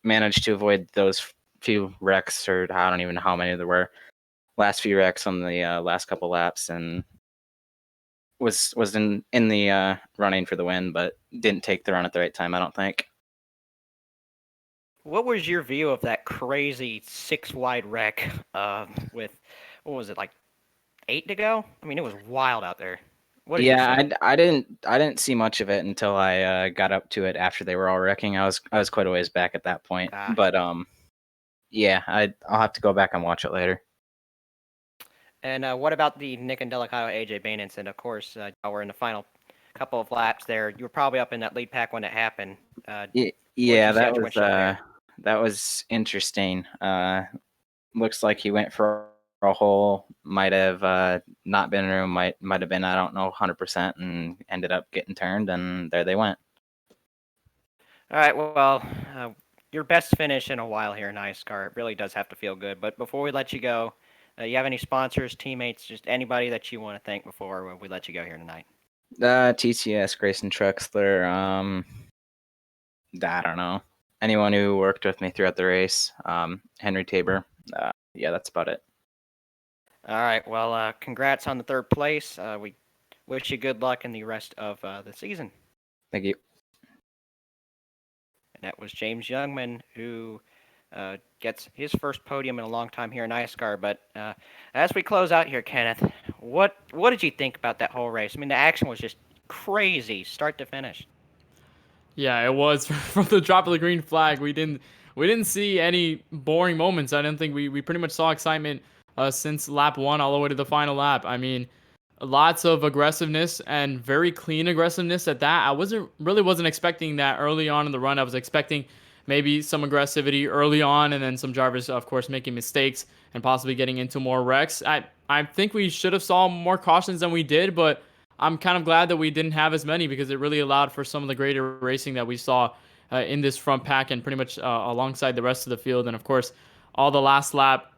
managed to avoid those few wrecks, or I don't even know how many there were, last few wrecks on the last couple laps, and was in the running for the win, but didn't take the run at the right time, I don't think. What was your view of that crazy 6 wide wreck with, what was it, like 8 to go? I mean, it was wild out there. What did you Yeah, say? I didn't see much of it until I got up to it after they were all wrecking. I was quite a ways back at that point, Ah. but yeah, I'll have to go back and watch it later. And what about the Nick and Delicato AJ Bain incident? Of course, y'all were in the final couple of laps there. You were probably up in that lead pack when it happened. What did Yeah, you see out your windshield there? that was interesting. Looks like he went for a hole. Might have not been room. Might have been, I don't know, 100%, and ended up getting turned, and there they went. All right, well, your best finish in a while here in iSCAR. It really does have to feel good. But before we let you go, you have any sponsors, teammates, just anybody that you want to thank before we let you go here tonight? TCS, Grayson Truxler, I don't know. Anyone who worked with me throughout the race, Henry Tabor. Yeah, that's about it. All right, well, congrats on the 3rd place. We wish you good luck in the rest of the season. Thank you. And that was James Youngman, who gets his first podium in a long time here in iSCAR. But as we close out here, Kenneth, what did you think about that whole race? I mean, the action was just crazy, start to finish. Yeah, it was from the drop of the green flag. We didn't see any boring moments. I didn't think we pretty much saw excitement since lap 1 all the way to the final lap. I mean, lots of aggressiveness and very clean aggressiveness at that. I wasn't expecting that early on in the run. I was expecting maybe some aggressivity early on, and then some drivers, of course, making mistakes and possibly getting into more wrecks. I think we should have saw more cautions than we did, but I'm kind of glad that we didn't have as many, because it really allowed for some of the greater racing that we saw in this front pack and pretty much alongside the rest of the field. And of course, all the last lap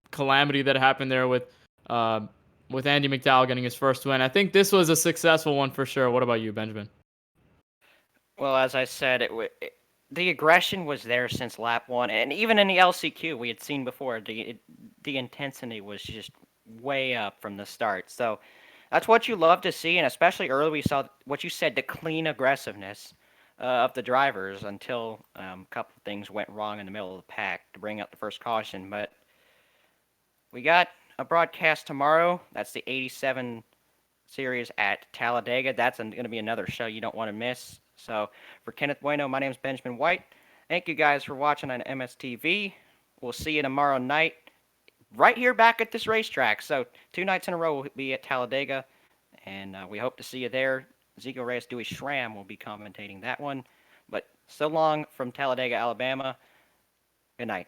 calamity that happened there with Andy McDowell getting his first win. I think this was a successful one for sure. What about you, Benjamin? Well, as I said, the aggression was there since lap 1, and even in the LCQ we had seen before, the intensity was just way up from the start. So that's what you love to see, and especially early we saw what you said, the clean aggressiveness of the drivers until a couple of things went wrong in the middle of the pack to bring up the first caution. But we got a broadcast tomorrow. That's the 87 series at Talladega. That's going to be another show you don't want to miss. So for Kenneth Bueno, my name is Benjamin White. Thank you guys for watching on MSTV. We'll see you tomorrow night right here back at this racetrack. So 2 nights in a row we'll be at Talladega, and we hope to see you there. Zico Reyes Dewey Schramm will be commentating that one. But so long from Talladega, Alabama. Good night.